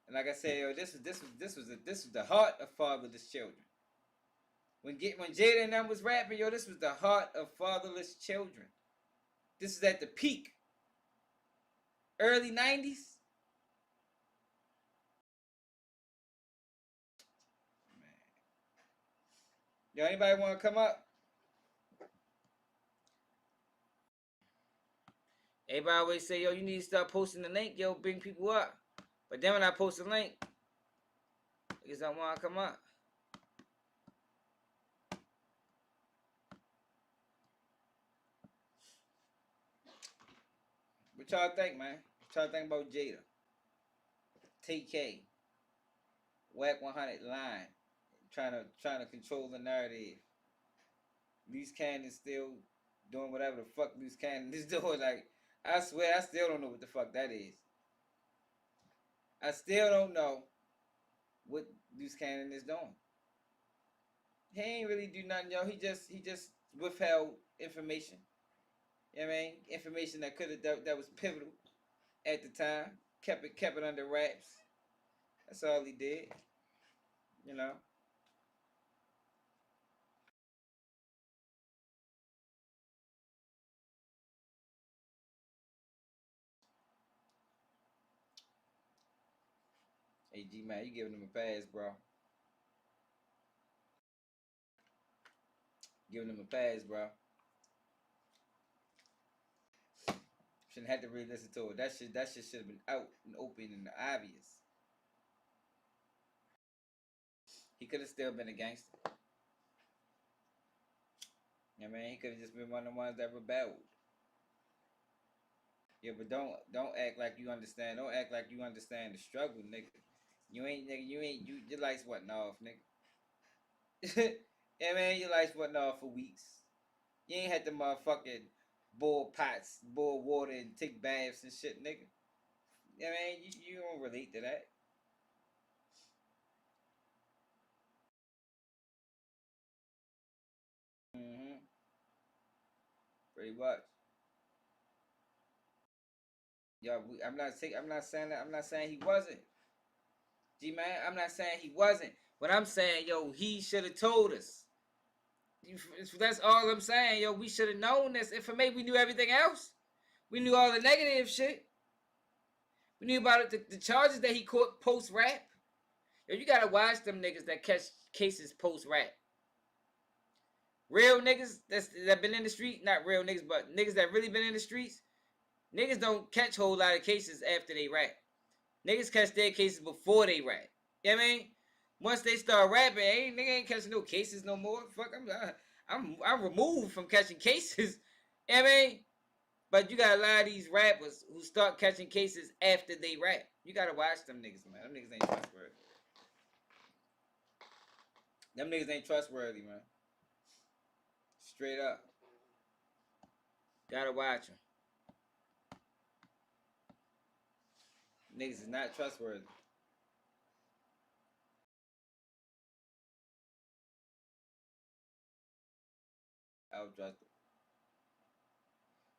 And like I said, yo, this was the heart of fatherless children. When Jada and them was rapping, yo, this was the heart of fatherless children. This is at the peak. Early 90s. Man. Yo, anybody want to come up? Everybody always say, yo, you need to start posting the link, yo, bring people up. But then when I post the link, niggas don't want to come up. What y'all think, man? What y'all think about Jada? Tay-K. Wack 100 line. Trying to control the narrative. Loose Cannon is still doing whatever the fuck Loose Cannon is doing. Like, I swear, I still don't know what the fuck that is. I still don't know what Loose Cannon is doing. He ain't really do nothing, yo. He just withheld information. You know what I mean? Information that that was pivotal at the time. Kept it under wraps. That's all he did. You know. Hey G man, you giving him a pass, bro. Giving him a pass, bro. Shouldn't have to re-listen to it. That shit should have been out and open and obvious. He could have still been a gangster. You know what I mean? He could have just been one of the ones that rebelled. Yeah, but don't act like you understand. Don't act like you understand the struggle, nigga. You ain't, nigga. Your lights wasn't off, nigga. Yeah, man, your lights wasn't off for weeks. You ain't had to motherfucking boil pots, boil water, and take baths and shit, nigga. Yeah, man, you don't relate to that. Mm-hmm. Pretty much. Yo, I'm not saying that. I'm not saying he wasn't. G man, I'm not saying he wasn't. What I'm saying, yo, he should have told us. That's all I'm saying, yo. We should have known this information. We knew everything else. We knew all the negative shit. We knew about it, the charges that he caught post rap. Yo, you gotta watch them niggas that catch cases post rap. Real niggas that been in the street, not real niggas, but niggas that really been in the streets. Niggas don't catch a whole lot of cases after they rap. Niggas catch their cases before they rap. You know what I mean? Once they start rapping, nigga ain't catching no cases no more. Fuck, I'm removed from catching cases. You know what I mean? But you got a lot of these rappers who start catching cases after they rap. You gotta watch them niggas, man. Them niggas ain't trustworthy. Them niggas ain't trustworthy, man. Straight up. Gotta watch them. Niggas is not trustworthy. I don't trust them.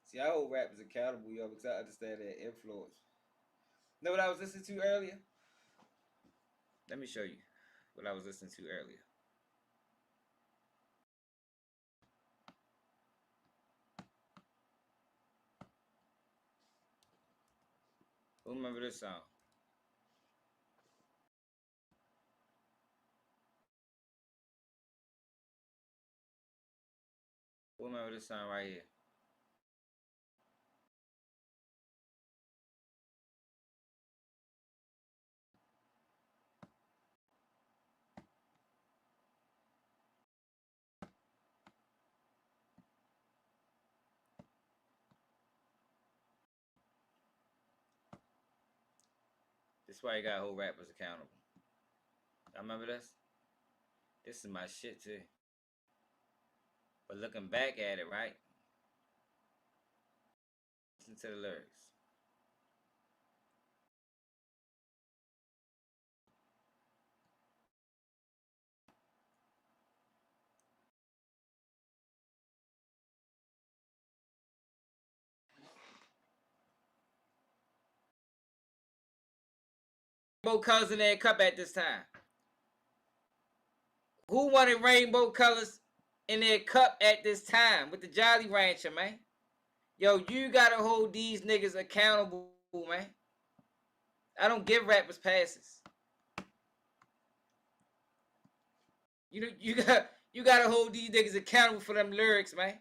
See, I hold rappers accountable, yo, because I understand their influence. Know what I was listening to earlier? Let me show you what I was listening to earlier. Who remember this song? Who remember this song right here? That's why you gotta hold rappers accountable. I remember this. This is my shit too. But looking back at it, right? Listen to the lyrics. Rainbow colors in their cup at this time. Who wanted rainbow colors in their cup at this time with the Jolly Rancher, man? Yo, you gotta hold these niggas accountable, man. I don't give rappers passes. You gotta hold these niggas accountable for them lyrics, man.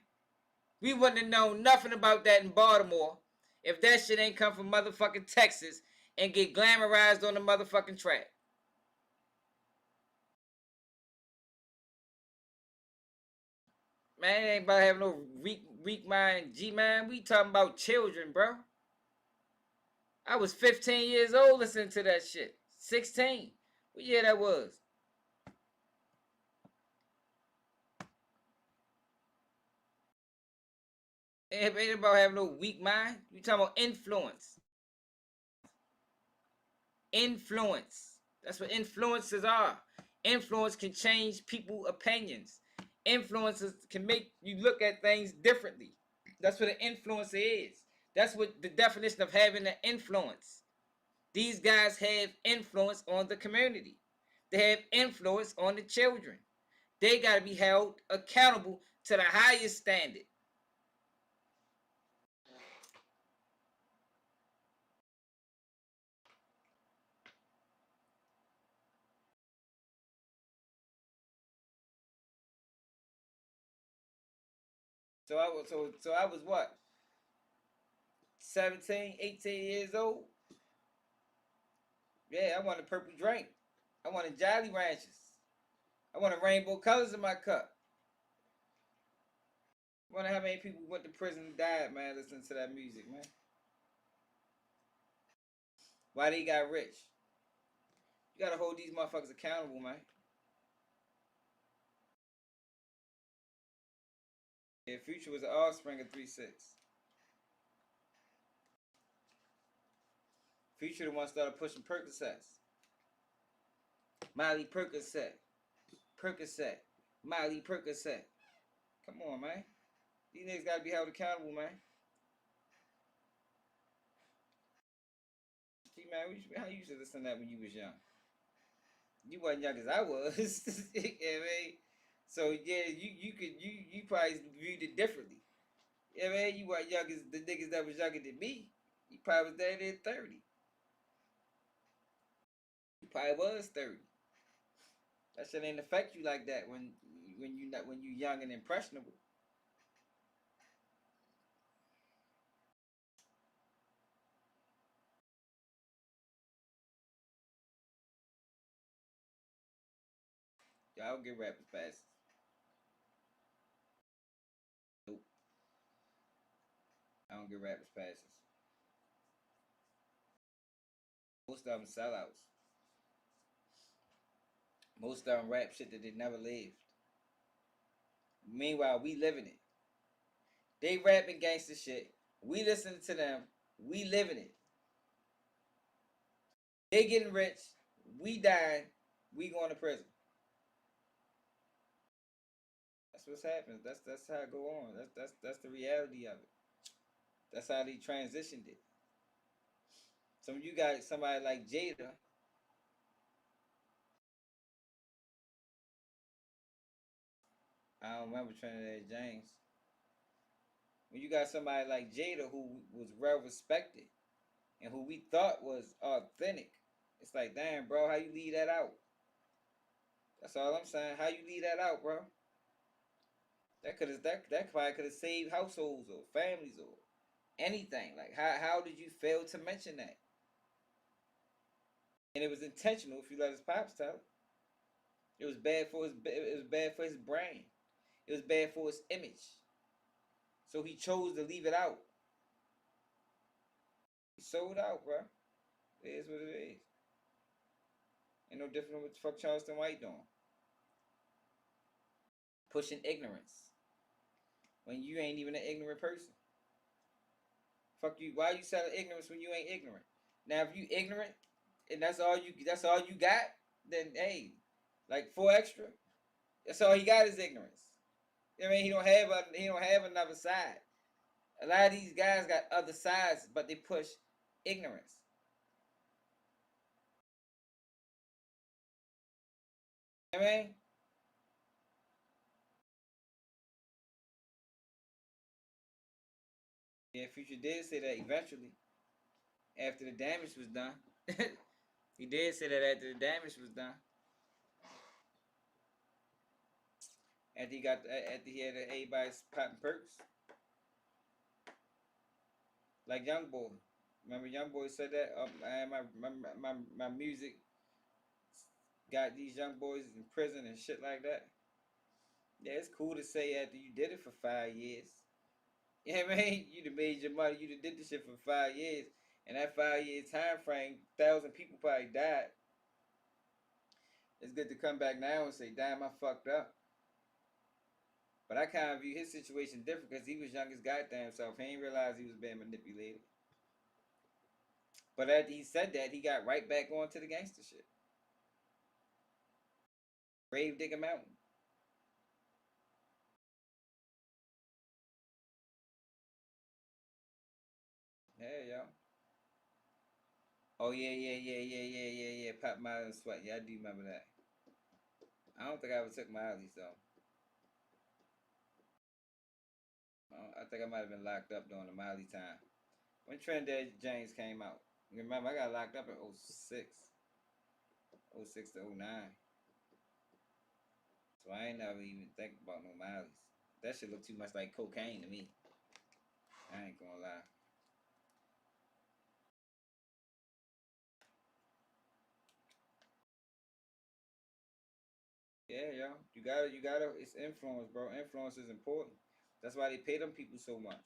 We wouldn't have known nothing about that in Baltimore if that shit ain't come from motherfucking Texas and get glamorized on the motherfucking track. Man, it ain't about having no weak mind, G mind. We talking about children, bro. I was 15 years old listening to that shit. 16. What year that was? It ain't about having no weak mind. We talking about influence. Influence. That's what influences are. Influence can change people's opinions. Influences can make you look at things differently. That's what an influencer is. That's what the definition of having an influence. These guys have influence on the community. They have influence on the children. They got to be held accountable to the highest standard. So I was what? 17, 18 years old. Yeah, I wanted purple drink. I wanted Jolly Ranchers. I wanted rainbow colors in my cup. I wonder how many people went to prison and died, man, listening to that music, man. Why they got rich? You gotta hold these motherfuckers accountable, man. Yeah, Future was the offspring of 3-6. Future the one started pushing Percocets. Miley Percocet. Percocet. Miley Percocet. Come on, man. These niggas gotta be held accountable, man. See, man, how you used to listen to that when you was young? You wasn't young as I was. Yeah, man. So yeah, you probably viewed it differently. Yeah, man, you weren't young as the niggas that was younger than me. You probably was down there 30. You probably was 30. That shit ain't affect you like that when you young and impressionable. Y'all don't get rappers passes. Nope. I don't get rappers passes. Most of them sellouts. Most of them rap shit that they never lived. Meanwhile, we living it. They rapping gangster shit. We listening to them. We living it. They getting rich. We dying. We going to prison. That's what's happening. That's how it go on. That's the reality of it. That's how they transitioned it. So when you got somebody like Jada, I don't remember Trinidad James. When you got somebody like Jada who was well respected and who we thought was authentic, it's like, damn, bro, how you leave that out? That's all I'm saying. How you leave that out, bro? That probably could have saved households or families or anything. Like how did you fail to mention that? And it was intentional. If you let his pops tell it, it was bad for his brain. It was bad for his image. So he chose to leave it out. He sold out, bro. It is what it is. Ain't no different than what the fuck Charleston White doing. Pushing ignorance. When you ain't even an ignorant person. Fuck you. Why you selling ignorance when you ain't ignorant? Now if you ignorant and that's all you got, then hey, like 4 extra. That's all he got is ignorance. You know what I mean? He don't have another side. A lot of these guys got other sides, but they push ignorance. You know what I mean? Yeah, Future did say that eventually, after the damage was done. He did say that after the damage was done. After he had everybody popping perks. Like Young Boy. Remember Young Boy said that? My music got these young boys in prison and shit like that. Yeah, it's cool to say after you did it for 5 years. You know what I mean? You done made your money, you done did this shit for 5 years. And that 5 year time frame, 1,000 people probably died. It's good to come back now and say, damn, I fucked up. But I kind of view his situation different because he was young as goddamn self. He ain't realize he was being manipulated. But after he said that, he got right back onto the gangster shit. Grave Digger Mountain. Yeah, yo. Oh yeah. Pop Miley and Sweat. Yeah, I do remember that. I don't think I ever took Miley's though. I think I might have been locked up during the Miley time. When Trinidad James came out. Remember, I got locked up in 06. 06 to 09. So I ain't never even think about no Miley's. That shit look too much like cocaine to me. I ain't gonna lie. Yeah, yo. You gotta, it's influence, bro. Influence is important. That's why they pay them people so much.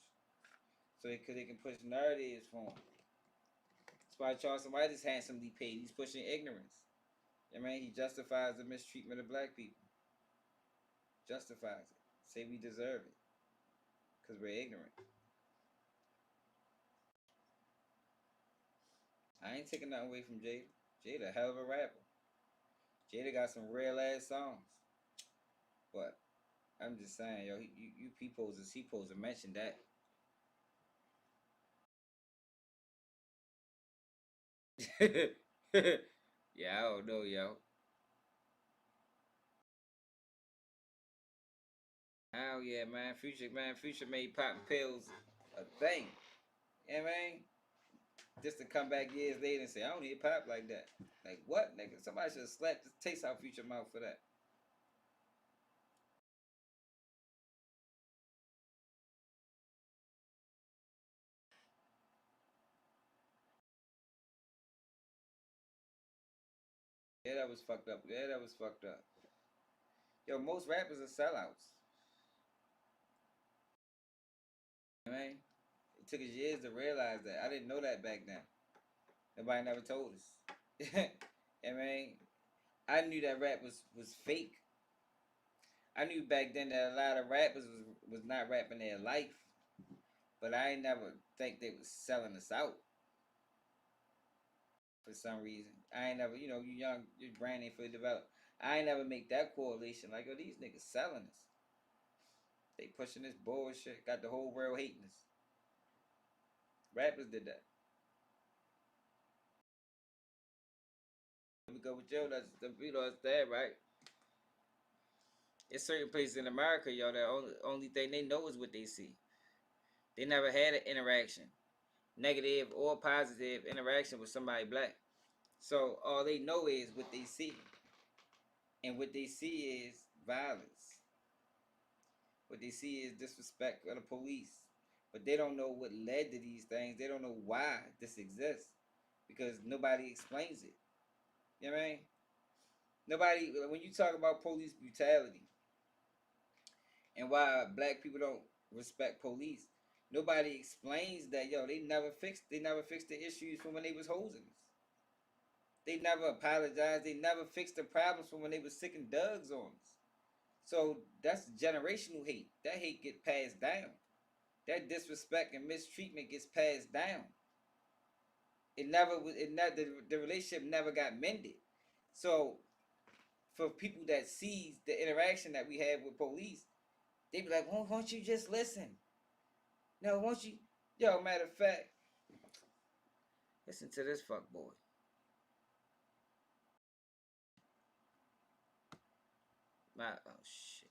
So they can push narratives for them. That's why Charleston White is handsomely paid. He's pushing ignorance. I mean, he justifies the mistreatment of black people. Justifies it. Say we deserve it. Because we're ignorant. I ain't taking nothing away from Jada. Jada, a hell of a rapper. Jada got some real ass songs. But I'm just saying, yo, you supposed to mention that. Yeah, I don't know, yo. Hell yeah, man. Future made popping pills a thing. You know what I mean? Just to come back years later and say, I don't need pop like that. Like, what, nigga? Somebody should have slapped the taste out Future mouth for that. Yeah, that was fucked up. Yeah, that was fucked up. Yo, most rappers are sellouts. You know what I mean? It took us years to realize that. I didn't know that back then. Nobody never told us. I mean, I knew that rap was fake. I knew back then that a lot of rappers was not rapping their life. But I ain't never think they was selling us out for some reason. I ain't never, you young, your brain ain't fully developed. I ain't never make that correlation. Like, yo, these niggas selling us. They pushing this bullshit. Got the whole world hating us. Rappers did that. Let me go with Joe. That's that, right? It's certain places in America, yo, that only thing they know is what they see. They never had an interaction, negative or positive interaction with somebody black. So all they know is what they see. And what they see is violence. What they see is disrespect of the police. But they don't know what led to these things. They don't know why this exists. Because nobody explains it. You know what I mean? Nobody, when you talk about police brutality and why black people don't respect police, nobody explains that, yo, they never fixed the issues from when they was hosing us. They never apologized. They never fixed the problems from when they were sicking Dugs on us. So that's generational hate. That hate get passed down. That disrespect and mistreatment gets passed down. It never was. The relationship never got mended. So for people that sees the interaction that we have with police, they be like, won't you just listen? No, won't you? Yo, matter of fact, listen to this fuck boy. Oh shit.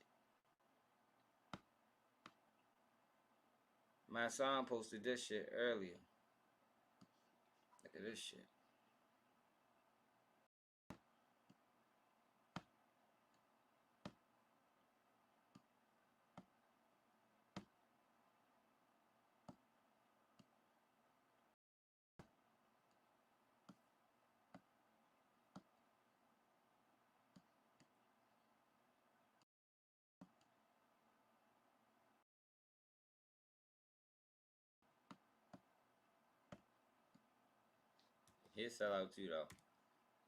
My son posted this shit earlier. Look at this shit. He'll sell out too though.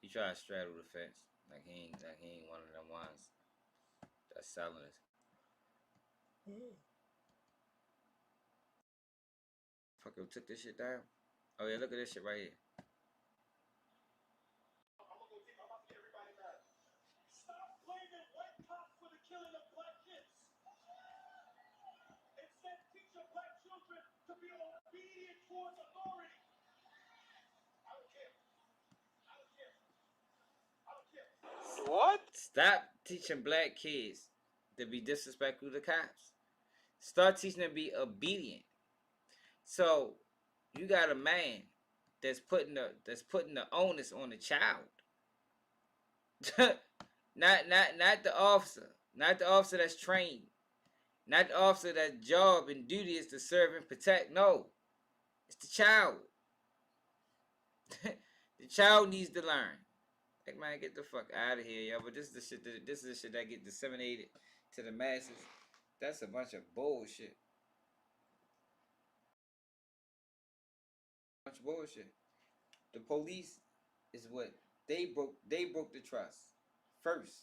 He try to straddle the fence. Like he ain't one of them ones that's selling it. Fucker took this shit down. Oh yeah, look at this shit right here. Stop blaming white cops for the killing of black kids. Instead, teach your black children to be obedient towards authority. I don't care. I don't care. I don't care. What? Stop teaching black kids to be disrespectful to cops. Start teaching them to be obedient. So you got a man that's putting the onus on the child. not the officer. Not the officer that's trained. Not the officer that job and duty is to serve and protect. No. It's the child. The child needs to learn. Like, man, get the fuck out of here, yo. But this is the shit that get disseminated to the masses. That's a bunch of bullshit. Bunch of bullshit. The police is what they broke the trust first.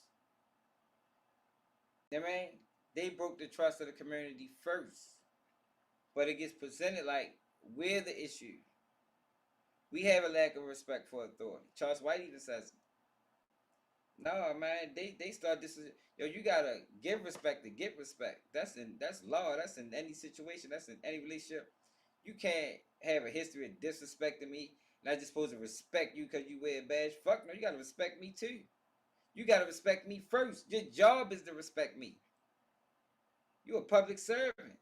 You know what I mean? They broke the trust of the community first. But it gets presented like we're the issue. We have a lack of respect for authority. Charles White even says, no, man, they start this. Yo, you gotta give respect to get respect. That's law. That's in any situation. That's in any relationship. You can't have a history of disrespecting me, and I just supposed to respect you because you wear a badge. Fuck no, you gotta respect me too. You gotta respect me first. Your job is to respect me. You're a public servant,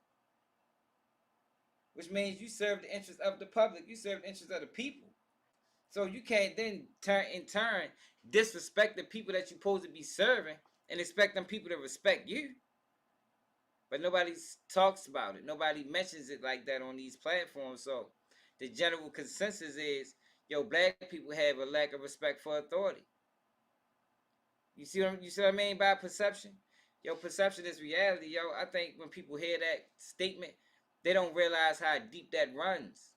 which means you serve the interests of the public. You serve the interests of the people. So you can't then turn disrespect the people that you're supposed to be serving and expect them people to respect you. But nobody talks about it. Nobody mentions it like that on these platforms. So the general consensus is, yo, black people have a lack of respect for authority. You see what I mean by perception? Yo, perception is reality. Yo, I think when people hear that statement, they don't realize how deep that runs.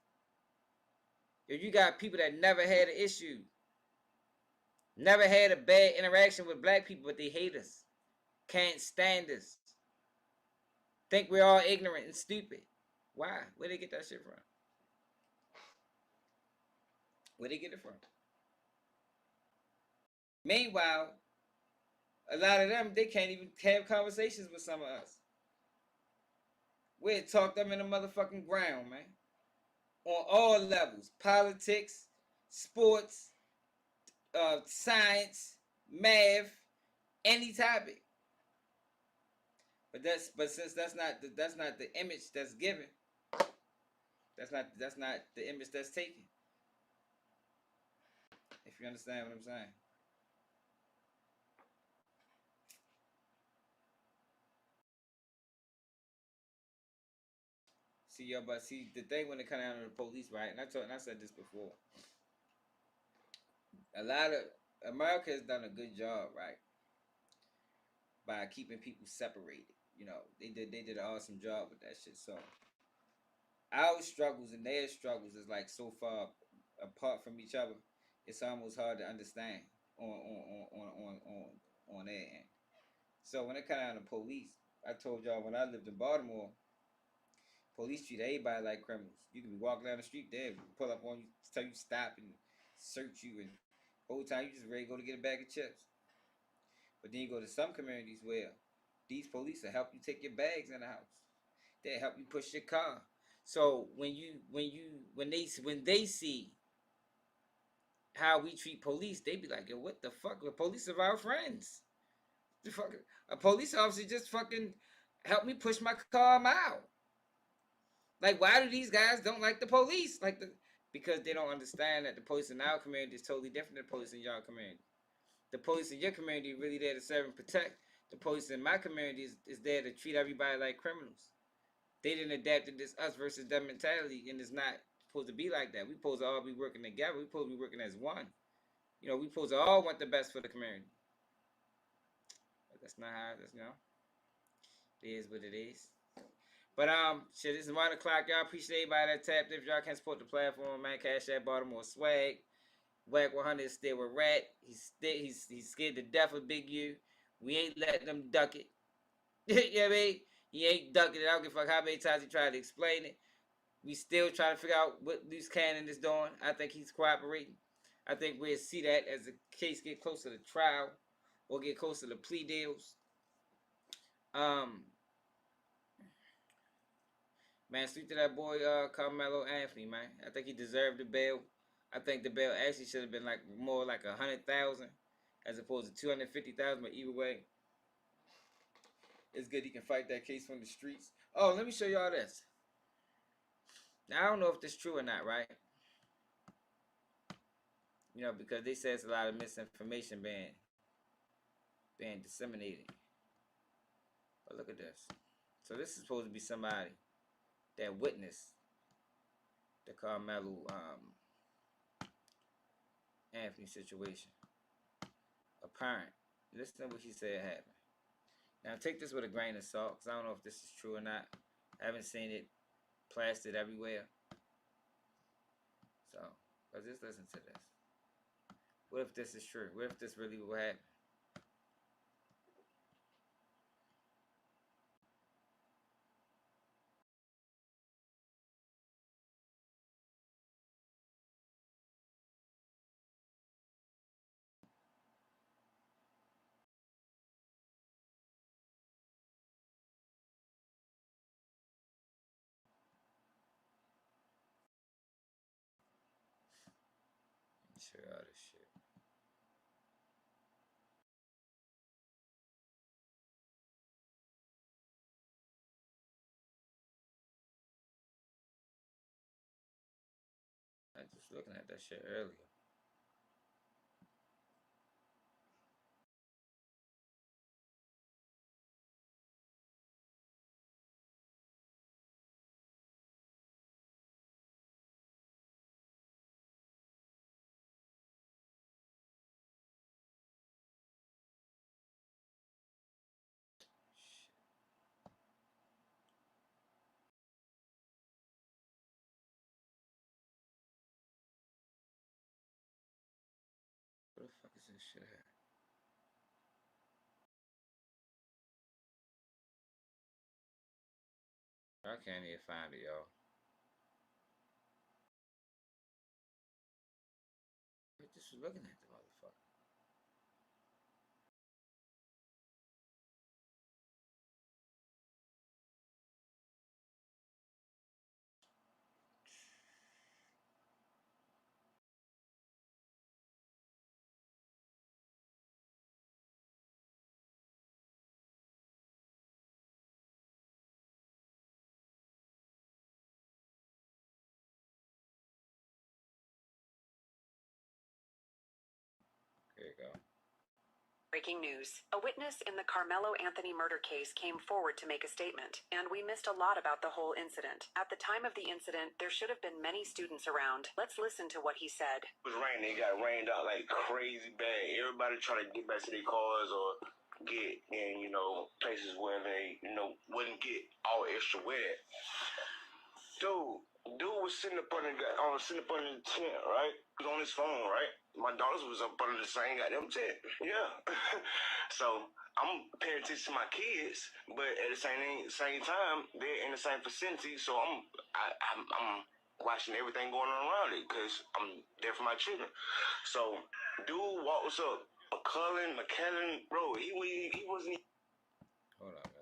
Yo, you got people that never had an issue. Never had a bad interaction with black people, but they hate us. Can't stand us. Think we're all ignorant and stupid. Why? Where they get that shit from? Where they get it from? Meanwhile, a lot of them, they can't even have conversations with some of us. We'd talk them in the motherfucking ground, man. On all levels. Politics, sports, science, math, any topic. But since that's not the image that's given, that's not the image that's taken. If you understand what I'm saying. See, yo, but see, the thing when it comes down to the police, right? And I said this before. A lot of America has done a good job, right, by keeping people separated. You know, they did an awesome job with that shit. So our struggles and their struggles is like so far apart from each other. it's almost hard to understand on that end. So when it comes down to police, I told y'all when I lived in Baltimore, police treat everybody like criminals. You can be walking down the street, they pull up on you, tell you stop and search you, and whole time you just ready to go to get a bag of chips. But then you go to some communities where these police will help you take your bags in the house. They help you push your car. So when they see how we treat police, they be like, yo, what the fuck? The police are our friends. The fuck, a police officer just fucking helped me push my car a mile. Like, why do these guys don't like the police? Because they don't understand that the police in our community is totally different than the police in your community. The police in your community is really there to serve and protect. The police in my community is there to treat everybody like criminals. They didn't adapt to this us versus them mentality, and it's not supposed to be like that. We supposed to all be working together. We supposed to be working as one. You know, we supposed to all want the best for the community. But that's not how it is, It is what it is. But shit, this is 1 o'clock. Y'all appreciate everybody that tapped. If y'all can't support the platform, man, Cash App Baltimore Swag. Wack 100 is still with Rat. He's scared to death of Big U. We ain't letting him duck it. You know what I mean? He ain't ducking it. I don't give a fuck how many times he tried to explain it. We still trying to figure out what loose cannon is doing. I think he's cooperating. I think we'll see that as the case get closer to trial or get closer to plea deals. Man, speak to that boy Karmelo Anthony, man. I think he deserved the bail. I think the bail actually should have been like more like 100,000 as opposed to 250,000. But either way, it's good he can fight that case from the streets. Oh, let me show y'all this. Now I don't know if this is true or not, right? You know, because they say it's a lot of misinformation being disseminated. But look at this. So this is supposed to be somebody that witnessed the Karmelo Anthony situation. A parent. Listen to what he said happened. Now take this with a grain of salt, because I don't know if this is true or not. I haven't seen it plastered everywhere. So, let's just listen to this. What if this is true? What if this really will happen? Share all this shit. I was just looking at that shit earlier. Where the fuck is this shit at? I can't even find it, y'all. I just was looking at the motherfucker. There you go. Breaking news. A witness in the Karmelo Anthony murder case came forward to make a statement, and we missed a lot about the whole incident. At the time of the incident, there should have been many students around. Let's listen to what he said. It was raining. It got rained out like crazy bad. Everybody trying to get back to their cars or get in, places where they, wouldn't get all extra wet. Dude, dude was sitting up under the tent, right? He was on his phone, right? My daughters was up under the same goddamn tent. Yeah. So I'm paying attention to my kids, but at the same time, they're in the same vicinity. So I'm watching everything going on around it because I'm there for my children. So dude walks up, McKellen, bro. He wasn't. Hold on, yo.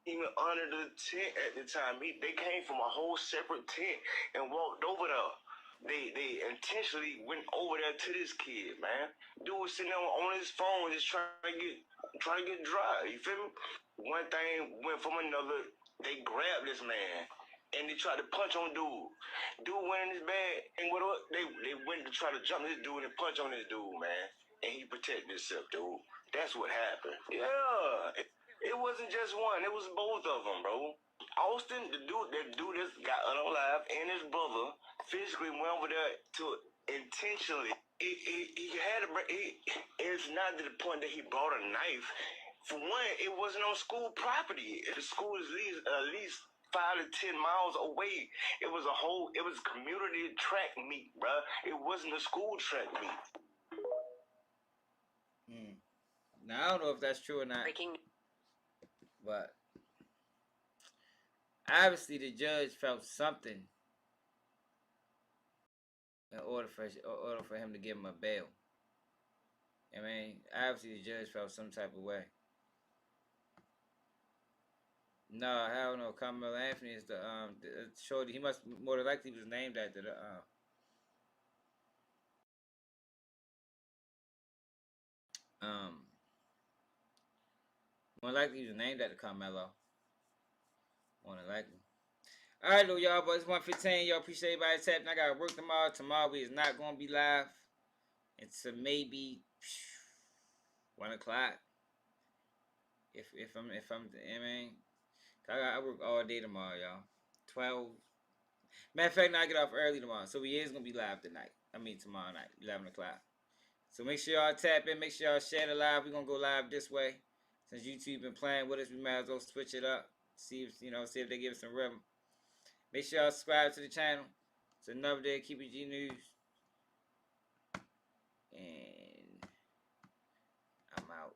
Even under the tent at the time. They came from a whole separate tent and walked over there. They intentionally went over there to this kid, man. Dude was sitting there on his phone just trying to get dry. You feel me? One thing went from another. They grabbed this man and they tried to punch on dude. Dude went in his bag and they went to try to jump this dude and punch on this dude, man. And he protected himself, dude. That's what happened. Yeah. It wasn't just one. It was both of them, bro. Austin, the dude that got unalive, and his brother physically went over there to intentionally. It's not to the point that he brought a knife. For one, it wasn't on school property. The school is at least 5 to 10 miles away. It was community track meet, bro. It wasn't a school track meet. Now I don't know if that's true or not. But obviously the judge felt something in order for him to give him a bail. I mean, obviously the judge felt some type of way. No, hell no. Karmelo Anthony is the shorty. He must more than likely was named after the more likely he was named after Karmelo. More than likely. Alright, though, y'all, but it's 1:15. Y'all appreciate everybody tapping. I gotta work tomorrow. Tomorrow we is not gonna be live. It's maybe 1 o'clock. If I'm I mean, I work all day tomorrow, y'all. 12. Matter of fact, I get off early tomorrow, so we is gonna be live tonight. I mean tomorrow night, 11 o'clock. So make sure y'all tap in. Make sure y'all share the live. We're gonna go live this way. Since YouTube been playing with us, we might as well switch it up. See if they give us some rhythm. Make sure y'all subscribe to the channel. It's another day of Keep It G News. And